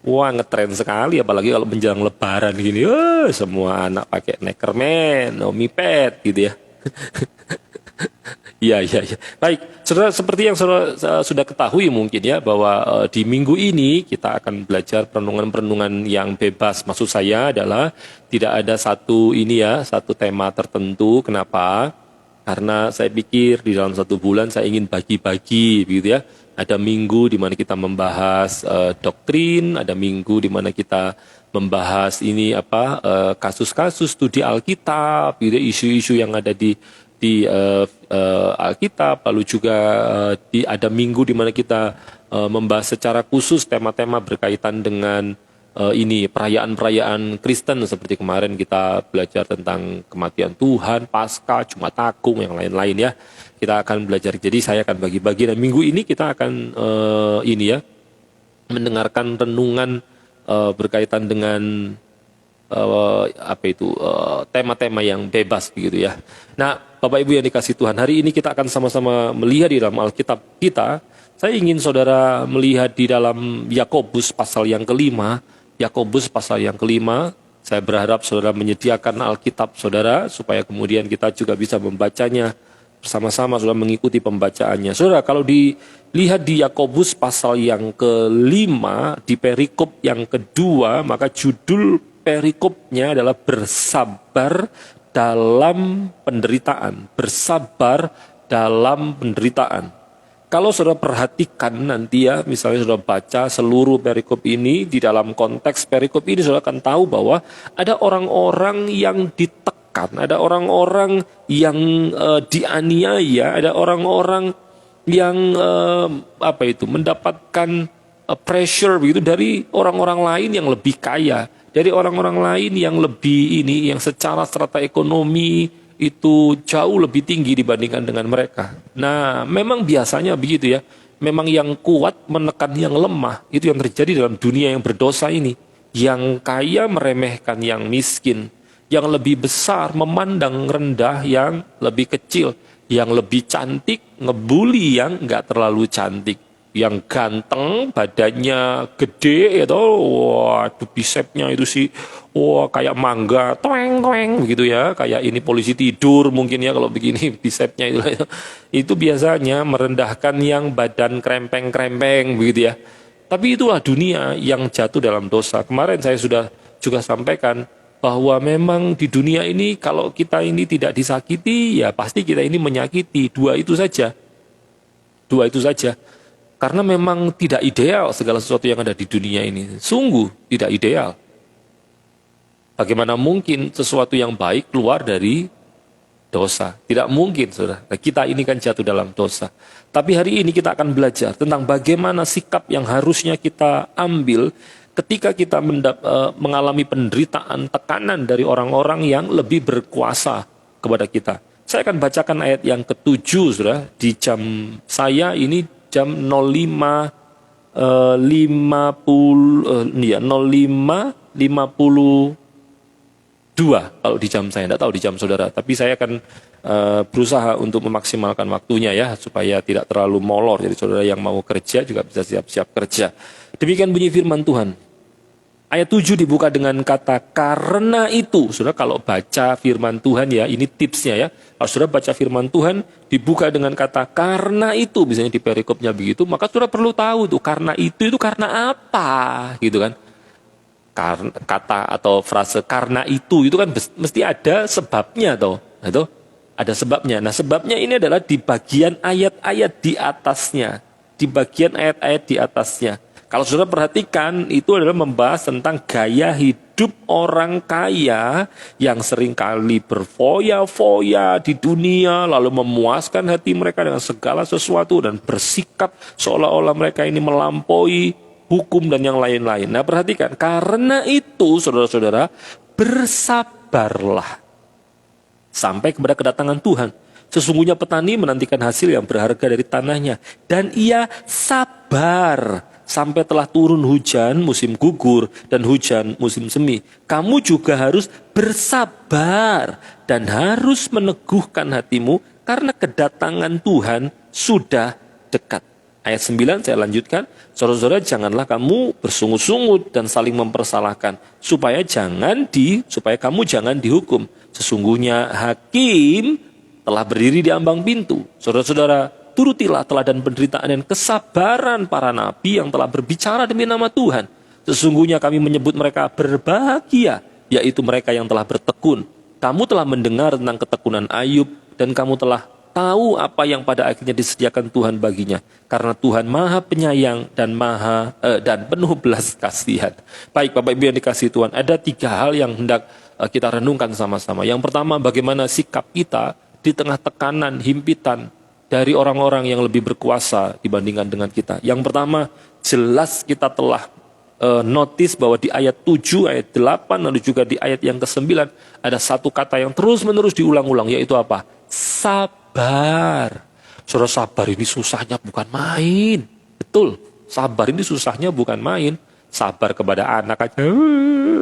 Wah, ngetren sekali apalagi kalau menjelang lebaran gini. Semua anak pakai Neckerman, Homipet gitu ya. Iya. Baik, saudara, seperti yang saudara sudah ketahui mungkin ya, bahwa di minggu ini kita akan belajar perenungan-perenungan yang bebas. Maksud saya adalah tidak ada satu tema tertentu. Kenapa? Karena saya pikir di dalam 1 bulan saya ingin bagi-bagi begitu ya. Ada minggu di mana kita membahas doktrin, ada minggu di mana kita membahas kasus-kasus studi Alkitab, gitu, isu-isu yang ada di Alkitab. Lalu juga ada minggu di mana kita membahas secara khusus tema-tema berkaitan dengan perayaan-perayaan Kristen, seperti kemarin kita belajar tentang kematian Tuhan, Paskah, Jumat Agung, yang lain-lain ya. Kita akan belajar. Jadi saya akan bagi-bagi. Dan minggu ini kita akan mendengarkan renungan berkaitan dengan tema-tema yang bebas begitu ya. Nah, Bapak Ibu yang dikasih Tuhan, hari ini kita akan sama-sama melihat di dalam Alkitab kita. Saya ingin saudara melihat di dalam Yakobus pasal yang kelima. Yakobus pasal yang kelima. Saya berharap saudara menyediakan Alkitab saudara, supaya kemudian kita juga bisa membacanya bersama-sama, saudara mengikuti pembacaannya. Saudara, kalau dilihat di Yakobus pasal yang kelima, di perikop yang kedua, maka judul perikopnya adalah bersabar dalam penderitaan. Bersabar dalam penderitaan. Kalau saudara perhatikan nanti ya, misalnya saudara baca seluruh perikop ini, di dalam konteks perikop ini saudara akan tahu bahwa ada orang-orang yang ditekan, ada orang-orang yang dianiaya, ada orang-orang yang mendapatkan pressure begitu dari orang-orang lain yang lebih kaya, dari orang-orang lain yang lebih yang secara strata ekonomi itu jauh lebih tinggi dibandingkan dengan mereka. Nah, memang biasanya begitu ya. Memang yang kuat menekan yang lemah. Itu yang terjadi dalam dunia yang berdosa ini. Yang kaya meremehkan yang miskin. Yang lebih besar memandang rendah yang lebih kecil. Yang lebih cantik ngebully yang nggak terlalu cantik. Yang ganteng, badannya gede, waduh bisepnya itu sih, kayak mangga, toeng begitu ya, kayak ini polisi tidur mungkin ya kalau begini bisepnya itu. Itu biasanya merendahkan yang badan krempeng begitu ya. Tapi itulah dunia yang jatuh dalam dosa. Kemarin saya sudah juga sampaikan bahwa memang di dunia ini kalau kita ini tidak disakiti, ya pasti kita ini menyakiti. Dua itu saja. Karena memang tidak ideal segala sesuatu yang ada di dunia ini. Sungguh tidak ideal. Bagaimana mungkin sesuatu yang baik keluar dari dosa? Tidak mungkin, saudara. Nah, kita ini kan jatuh dalam dosa. Tapi hari ini kita akan belajar tentang bagaimana sikap yang harusnya kita ambil ketika kita mengalami penderitaan, tekanan dari orang-orang yang lebih berkuasa kepada kita. Saya akan bacakan ayat yang ke-7, saudara. Di jam saya ini jam 05.52 kalau di jam saya, tidak tahu di jam saudara. Tapi saya akan berusaha untuk memaksimalkan waktunya ya, supaya tidak terlalu molor. Jadi saudara yang mau kerja juga bisa siap-siap kerja. Demikian bunyi firman Tuhan. Ayat 7 dibuka dengan kata karena itu. Saudara kalau baca firman Tuhan ya, ini tipsnya ya. Kalau saudara baca firman Tuhan dibuka dengan kata karena itu, misalnya di perikopnya begitu, maka saudara perlu tahu tuh karena itu karena apa, gitu kan. Kata atau frase karena itu kan mesti ada sebabnya toh. Itu ada sebabnya. Nah, sebabnya ini adalah di bagian ayat-ayat di atasnya. Di bagian ayat-ayat di atasnya. Kalau saudara perhatikan, itu adalah membahas tentang gaya hidup orang kaya yang seringkali berfoya-foya di dunia, lalu memuaskan hati mereka dengan segala sesuatu dan bersikap seolah-olah mereka ini melampaui hukum dan yang lain-lain. Nah, perhatikan, karena itu saudara-saudara, bersabarlah sampai kepada kedatangan Tuhan. Sesungguhnya petani menantikan hasil yang berharga dari tanahnya, dan ia sabar sampai telah turun hujan musim gugur dan hujan musim semi. Kamu juga harus bersabar dan harus meneguhkan hatimu karena kedatangan Tuhan sudah dekat. Ayat 9 saya lanjutkan. Saudara-saudara, janganlah kamu bersungut-sungut dan saling mempersalahkan supaya kamu jangan dihukum. Sesungguhnya hakim telah berdiri di ambang pintu. Saudara-saudara, turutilah teladan penderitaan dan kesabaran para nabi yang telah berbicara demi nama Tuhan. Sesungguhnya kami menyebut mereka berbahagia, yaitu mereka yang telah bertekun. Kamu telah mendengar tentang ketekunan Ayub, dan kamu telah tahu apa yang pada akhirnya disediakan Tuhan baginya. Karena Tuhan Maha Penyayang dan penuh belas kasihan. Baik, Bapak Ibu yang dikasihi Tuhan, ada 3 hal yang hendak kita renungkan sama-sama. Yang pertama, bagaimana sikap kita di tengah tekanan, himpitan dari orang-orang yang lebih berkuasa dibandingkan dengan kita. Yang pertama, jelas kita telah notice bahwa di ayat 7, ayat 8, lalu juga di ayat yang ke-9, ada satu kata yang terus-menerus diulang-ulang, yaitu apa? Sabar. Saudara, sabar ini susahnya bukan main. Betul, sabar ini susahnya bukan main. Sabar kepada anak aja.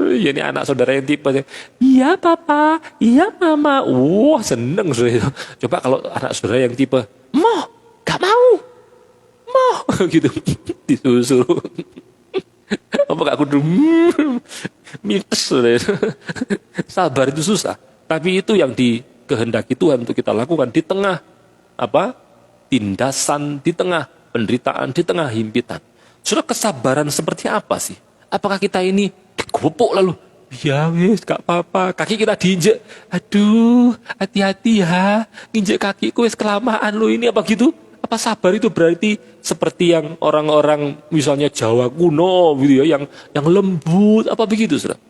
Ya, ini anak saudara yang tipe, iya papa, iya mama. Wah, seneng saudara. Coba kalau anak saudara yang tipe, gak mau, gitu, disuruh. Apa gak kudu, mites saudara. Sabar itu susah. Tapi itu yang dikehendaki Tuhan untuk kita lakukan di tengah tindasan, di tengah penderitaan, di tengah himpitan. Saudara, kesabaran seperti apa sih? Apakah kita ini digopok lalu? Ya wis, gak apa-apa. Kaki kita diinjek. Aduh, hati-hati ya. Nginjek kakiku wis kelamaan lo ini, apa gitu? Apa sabar itu berarti seperti yang orang-orang misalnya Jawa kuno gitu ya, yang lembut, apa begitu, saudara?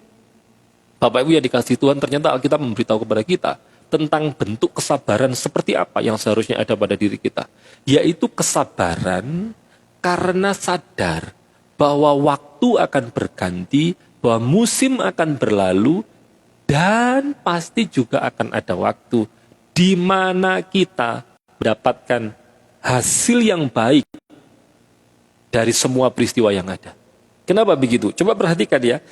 Bapak Ibu yang dikasihi Tuhan, ternyata Alkitab memberitahu kepada kita tentang bentuk kesabaran seperti apa yang seharusnya ada pada diri kita. Yaitu kesabaran karena sadar bahwa waktu akan berganti, bahwa musim akan berlalu, dan pasti juga akan ada waktu di mana kita mendapatkan hasil yang baik dari semua peristiwa yang ada. Kenapa begitu? Coba perhatikan ya.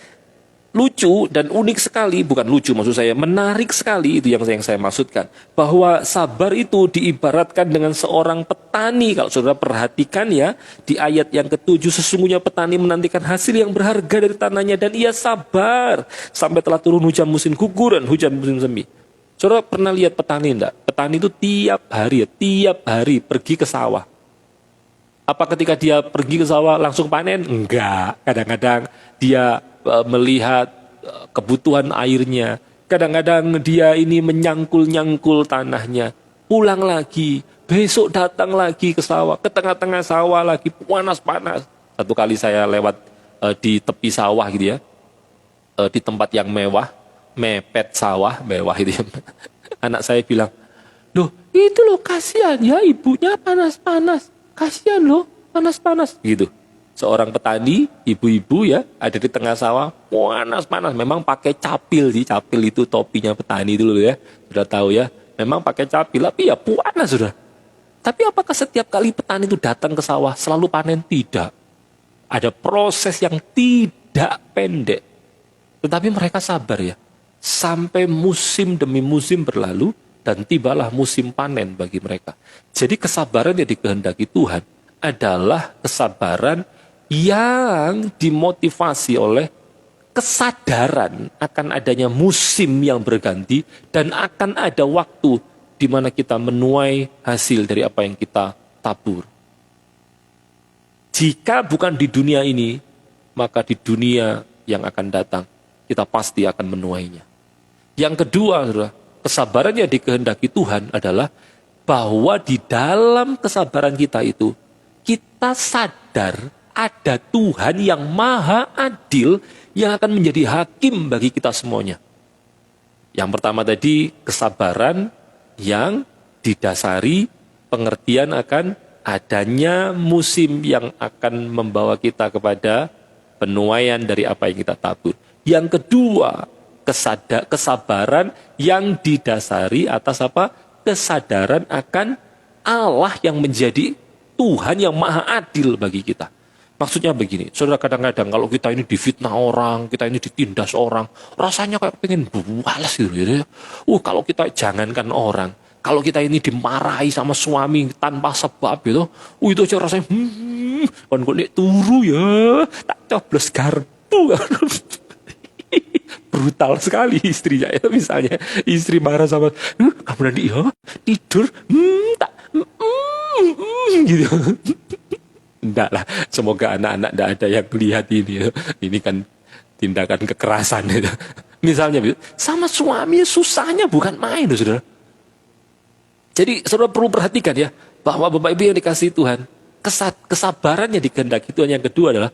Lucu dan unik sekali, bukan lucu maksud saya, menarik sekali itu yang saya maksudkan. Bahwa sabar itu diibaratkan dengan seorang petani. Kalau saudara perhatikan ya, di ayat yang ke-7, sesungguhnya petani menantikan hasil yang berharga dari tanahnya dan ia sabar sampai telah turun hujan musim gugur dan hujan musim semi. Saudara pernah lihat petani enggak? Petani itu tiap hari pergi ke sawah. Apa ketika dia pergi ke sawah langsung panen? Enggak. Kadang-kadang dia melihat kebutuhan airnya. Kadang-kadang dia ini menyangkul-nyangkul tanahnya. Pulang lagi, besok datang lagi ke sawah, ke tengah-tengah sawah lagi, panas-panas. Satu kali saya lewat di tepi sawah gitu ya, di tempat yang mewah, mepet sawah, mewah itu ya. Anak saya bilang, loh itu loh kasihan ya ibunya panas-panas. Kasihan loh panas-panas gitu. Seorang petani, ibu-ibu ya, ada di tengah sawah, panas-panas. Memang pakai capil sih, capil itu topinya petani dulu ya. Sudah tahu ya, memang pakai capil, tapi ya panas sudah. Tapi apakah setiap kali petani itu datang ke sawah selalu panen? Tidak. Ada proses yang tidak pendek. Tetapi mereka sabar ya. Sampai musim demi musim berlalu, dan tibalah musim panen bagi mereka. Jadi kesabaran yang dikehendaki Tuhan adalah kesabaran yang dimotivasi oleh kesadaran akan adanya musim yang berganti dan akan ada waktu di mana kita menuai hasil dari apa yang kita tabur. Jika bukan di dunia ini, maka di dunia yang akan datang kita pasti akan menuainya. Yang kedua, kesabaran yang dikehendaki Tuhan adalah bahwa di dalam kesabaran kita itu kita sadar ada Tuhan yang maha adil yang akan menjadi hakim bagi kita semuanya. Yang pertama tadi kesabaran yang didasari pengertian akan adanya musim yang akan membawa kita kepada penuaian dari apa yang kita tabur. Yang kedua, kesabaran yang didasari atas apa? Kesadaran akan Allah yang menjadi Tuhan yang maha adil bagi kita. Maksudnya begini, saudara, kadang-kadang kalau kita ini difitnah orang, kita ini ditindas orang, rasanya kayak pengen balas gitu ya. Kalau kita jangankan orang, kalau kita ini dimarahi sama suami tanpa sebab gitu, itu aja rasanya, kan kok turu ya, tak coblos garpu. Brutal sekali istrinya ya, misalnya istri marah sama, kamu nanti ya tidur, tak, gitu. Enggak lah, semoga anak-anak tidak ada yang lihat ini ya. Ini kan tindakan kekerasan ya. Misalnya sama suami susahnya bukan main loh, saudara. Jadi saudara perlu perhatikan ya, bahwa Bapak Ibu yang dikasihi Tuhan, kesabaran yang dikehendaki Tuhan yang kedua adalah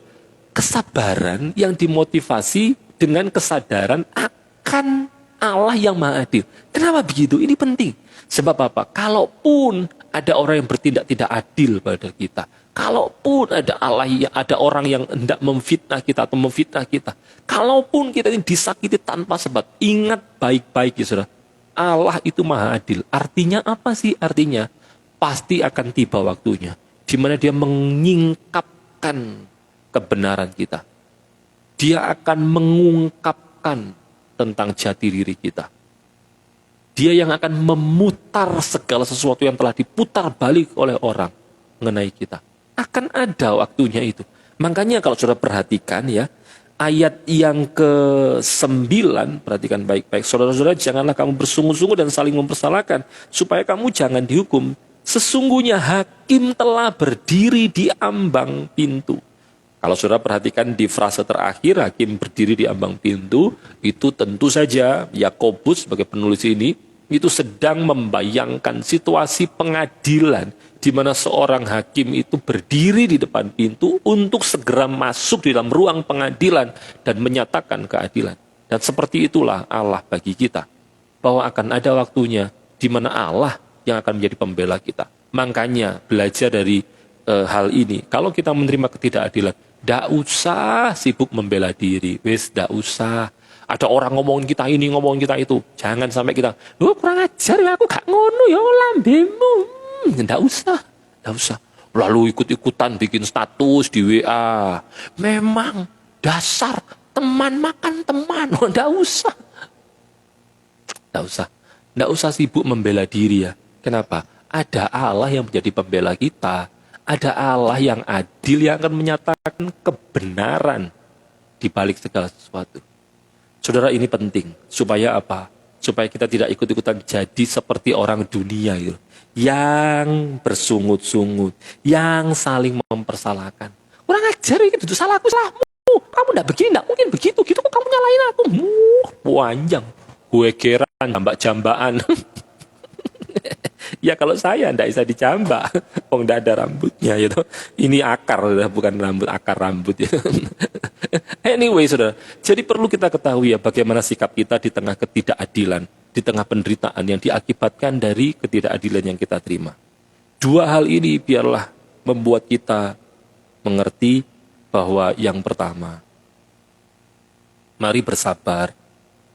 kesabaran yang dimotivasi dengan kesadaran akan Allah yang maha adil. Kenapa begitu? Ini penting. Sebab apa? Kalaupun ada orang yang bertindak tidak adil pada kita, kalaupun ada orang yang hendak memfitnah kita atau memfitnah kita, kalaupun kita ini disakiti tanpa sebab, ingat baik-baik ya saudara, Allah itu maha adil. Artinya apa sih? Artinya pasti akan tiba waktunya di mana dia menyingkapkan kebenaran kita. Dia akan mengungkapkan tentang jati diri kita. Dia yang akan memutar segala sesuatu yang telah diputar balik oleh orang mengenai kita. Akan ada waktunya itu. Makanya kalau saudara perhatikan ya, ayat yang ke-9, perhatikan baik-baik. Saudara-saudara, janganlah kamu bersungguh-sungguh dan saling mempersalahkan, supaya kamu jangan dihukum. Sesungguhnya hakim telah berdiri di ambang pintu. Kalau saudara perhatikan di frase terakhir, hakim berdiri di ambang pintu, itu tentu saja Yakobus sebagai penulis ini, itu sedang membayangkan situasi pengadilan, di mana seorang hakim itu berdiri di depan pintu untuk segera masuk di dalam ruang pengadilan dan menyatakan keadilan. Dan seperti itulah Allah bagi kita, bahwa akan ada waktunya di mana Allah yang akan menjadi pembela kita. Makanya belajar dari hal ini, kalau kita menerima ketidakadilan, tidak usah sibuk membela diri, tidak usah. Ada orang ngomongin kita ini, ngomongin kita itu, jangan sampai kita, kurang ajar ya, aku gak ngono ya lambemu. Tidak usah. Lalu ikut-ikutan bikin status di WA. Memang dasar teman makan teman. Tidak usah. Tidak usah sibuk membela diri ya. Kenapa? Ada Allah yang menjadi pembela kita. Ada Allah yang adil yang akan menyatakan kebenaran di balik segala sesuatu. Saudara, ini penting. Supaya apa? Supaya kita tidak ikut-ikutan jadi seperti orang dunia itu, yang bersungut-sungut, yang saling mempersalahkan. Kurang ajar, itu salahku, salahmu. Kamu tidak begini, tidak mungkin begitu. Gitu kok kamu nyalain aku panjang. Gue kira jambak-jambakan. Ya kalau saya ndak bisa dijambak, wong ndak ada rambutnya gitu. Ini akar, bukan rambut, akar rambut ya. Anyway, saudara, jadi perlu kita ketahui ya bagaimana sikap kita di tengah ketidakadilan, di tengah penderitaan yang diakibatkan dari ketidakadilan yang kita terima. Dua hal ini biarlah membuat kita mengerti bahwa yang pertama, mari bersabar,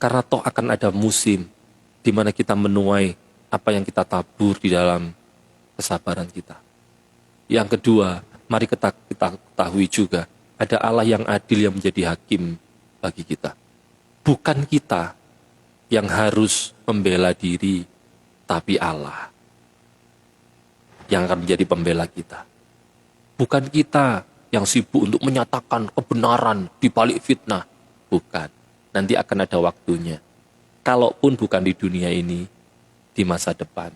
karena toh akan ada musim di mana kita menuai apa yang kita tabur di dalam kesabaran kita. Yang kedua, mari kita ketahui juga, ada Allah yang adil yang menjadi hakim bagi kita. Bukan kita yang harus membela diri, tapi Allah yang akan menjadi pembela kita. Bukan kita yang sibuk untuk menyatakan kebenaran di balik fitnah. Bukan. Nanti akan ada waktunya. Kalaupun bukan di dunia ini, di masa depan,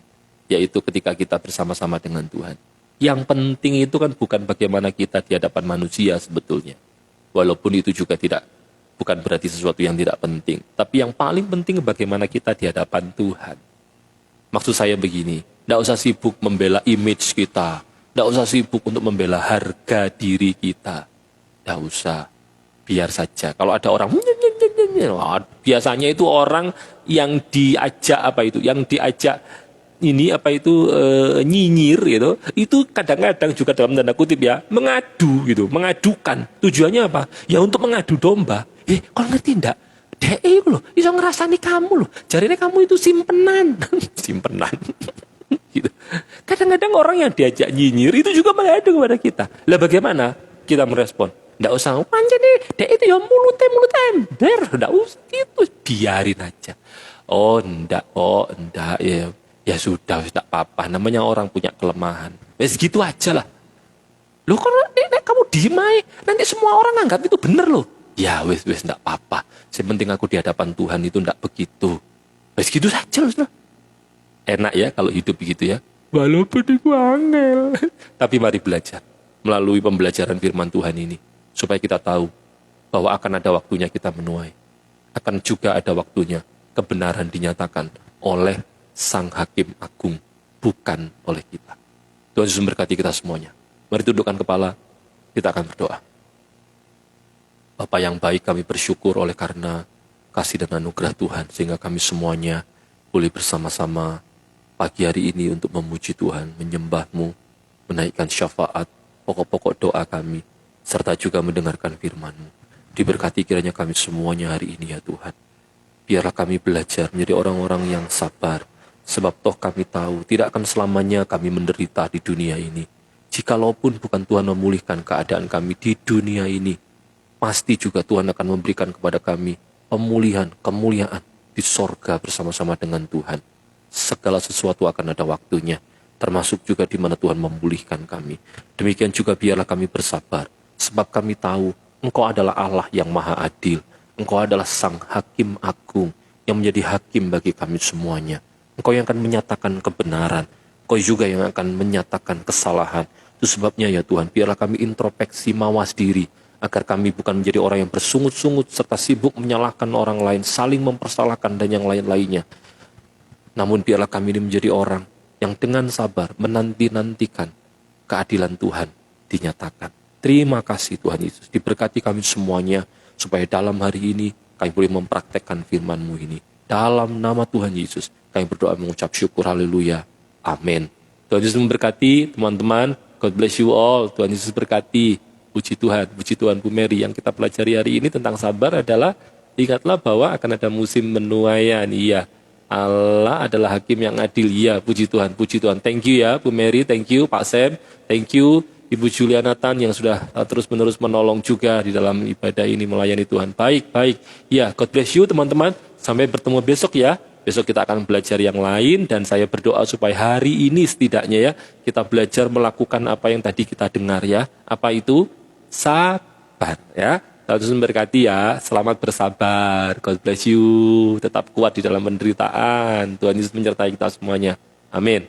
yaitu ketika kita bersama-sama dengan Tuhan. Yang penting itu kan bukan bagaimana kita di hadapan manusia sebetulnya. Walaupun itu juga bukan berarti sesuatu yang tidak penting. Tapi yang paling penting bagaimana kita di hadapan Tuhan. Maksud saya begini, tidak usah sibuk membela image kita, tidak usah sibuk untuk membela harga diri kita. Tidak usah, biar saja. Kalau ada orang biasanya itu orang yang diajak nyinyir gitu, itu kadang-kadang juga dalam tanda kutip ya mengadu gitu, mengadukan. Tujuannya apa? Ya untuk mengadu domba. Kau ngerti ndak? Dek loh, iso ngerasani kamu loh. Jarine kamu itu simpenan, simpenan. Gitu. Kadang-kadang orang yang diajak nyinyir itu juga mengadu kepada kita. Lah bagaimana kita merespon? Nggak usah, panjang nih, dek itu ya mulut ember, nggak usah gitu, biarin aja. Oh enggak, ya sudah, tidak apa-apa. Namanya orang punya kelemahan. Wes gitu aja lah. Loh kok kamu diem aja, nanti semua orang anggap itu bener loh. Ya wes enggak apa-apa. Yang penting aku di hadapan Tuhan itu enggak begitu. Wes gitu saja loh. Enak ya kalau hidup begitu ya. Walaupun itu angel. Tapi mari belajar melalui pembelajaran firman Tuhan ini. Supaya kita tahu bahwa akan ada waktunya kita menuai. Akan juga ada waktunya kebenaran dinyatakan oleh Sang Hakim Agung, bukan oleh kita. Tuhan Yesus memberkati kita semuanya. Mari tundukkan kepala, kita akan berdoa. Bapa yang baik, kami bersyukur oleh karena kasih dan anugerah Tuhan, sehingga kami semuanya boleh bersama-sama pagi hari ini untuk memuji Tuhan, menyembah-Mu, menaikkan syafaat, pokok-pokok doa kami, serta juga mendengarkan firman-Mu. Diberkati kiranya kami semuanya hari ini ya Tuhan. Biarlah kami belajar menjadi orang-orang yang sabar, sebab toh kami tahu tidak akan selamanya kami menderita di dunia ini. Jikalaupun bukan Tuhan memulihkan keadaan kami di dunia ini, pasti juga Tuhan akan memberikan kepada kami pemulihan, kemuliaan di sorga bersama-sama dengan Tuhan. Segala sesuatu akan ada waktunya, termasuk juga di mana Tuhan memulihkan kami. Demikian juga biarlah kami bersabar, sebab kami tahu Engkau adalah Allah yang maha adil. Engkau adalah Sang Hakim Agung yang menjadi hakim bagi kami semuanya. Engkau yang akan menyatakan kebenaran. Engkau juga yang akan menyatakan kesalahan. Itu sebabnya ya Tuhan, biarlah kami introspeksi mawas diri, agar kami bukan menjadi orang yang bersungut-sungut serta sibuk menyalahkan orang lain, saling mempersalahkan dan yang lain-lainnya. Namun biarlah kami ini menjadi orang yang dengan sabar menanti-nantikan keadilan Tuhan dinyatakan. Terima kasih Tuhan Yesus, diberkati kami semuanya, supaya dalam hari ini kami boleh mempraktekkan firman-Mu ini. Dalam nama Tuhan Yesus, kami berdoa mengucap syukur, haleluya, amin. Tuhan Yesus memberkati teman-teman, God bless you all, Tuhan Yesus berkati. Puji Tuhan Bu Mary, yang kita pelajari hari ini tentang sabar adalah, ingatlah bahwa akan ada musim menuaian, iya. Allah adalah hakim yang adil, iya, puji Tuhan. Thank you ya Bu Mary, thank you Pak Sam, thank you Ibu Juliana Tan yang sudah terus-menerus menolong juga di dalam ibadah ini melayani Tuhan. Baik. Ya, God bless you teman-teman. Sampai bertemu besok ya. Besok kita akan belajar yang lain dan saya berdoa supaya hari ini setidaknya ya kita belajar melakukan apa yang tadi kita dengar ya. Apa itu? Sabar ya. Tuhan Yesus memberkati ya. Selamat bersabar. God bless you. Tetap kuat di dalam penderitaan. Tuhan Yesus menyertai kita semuanya. Amin.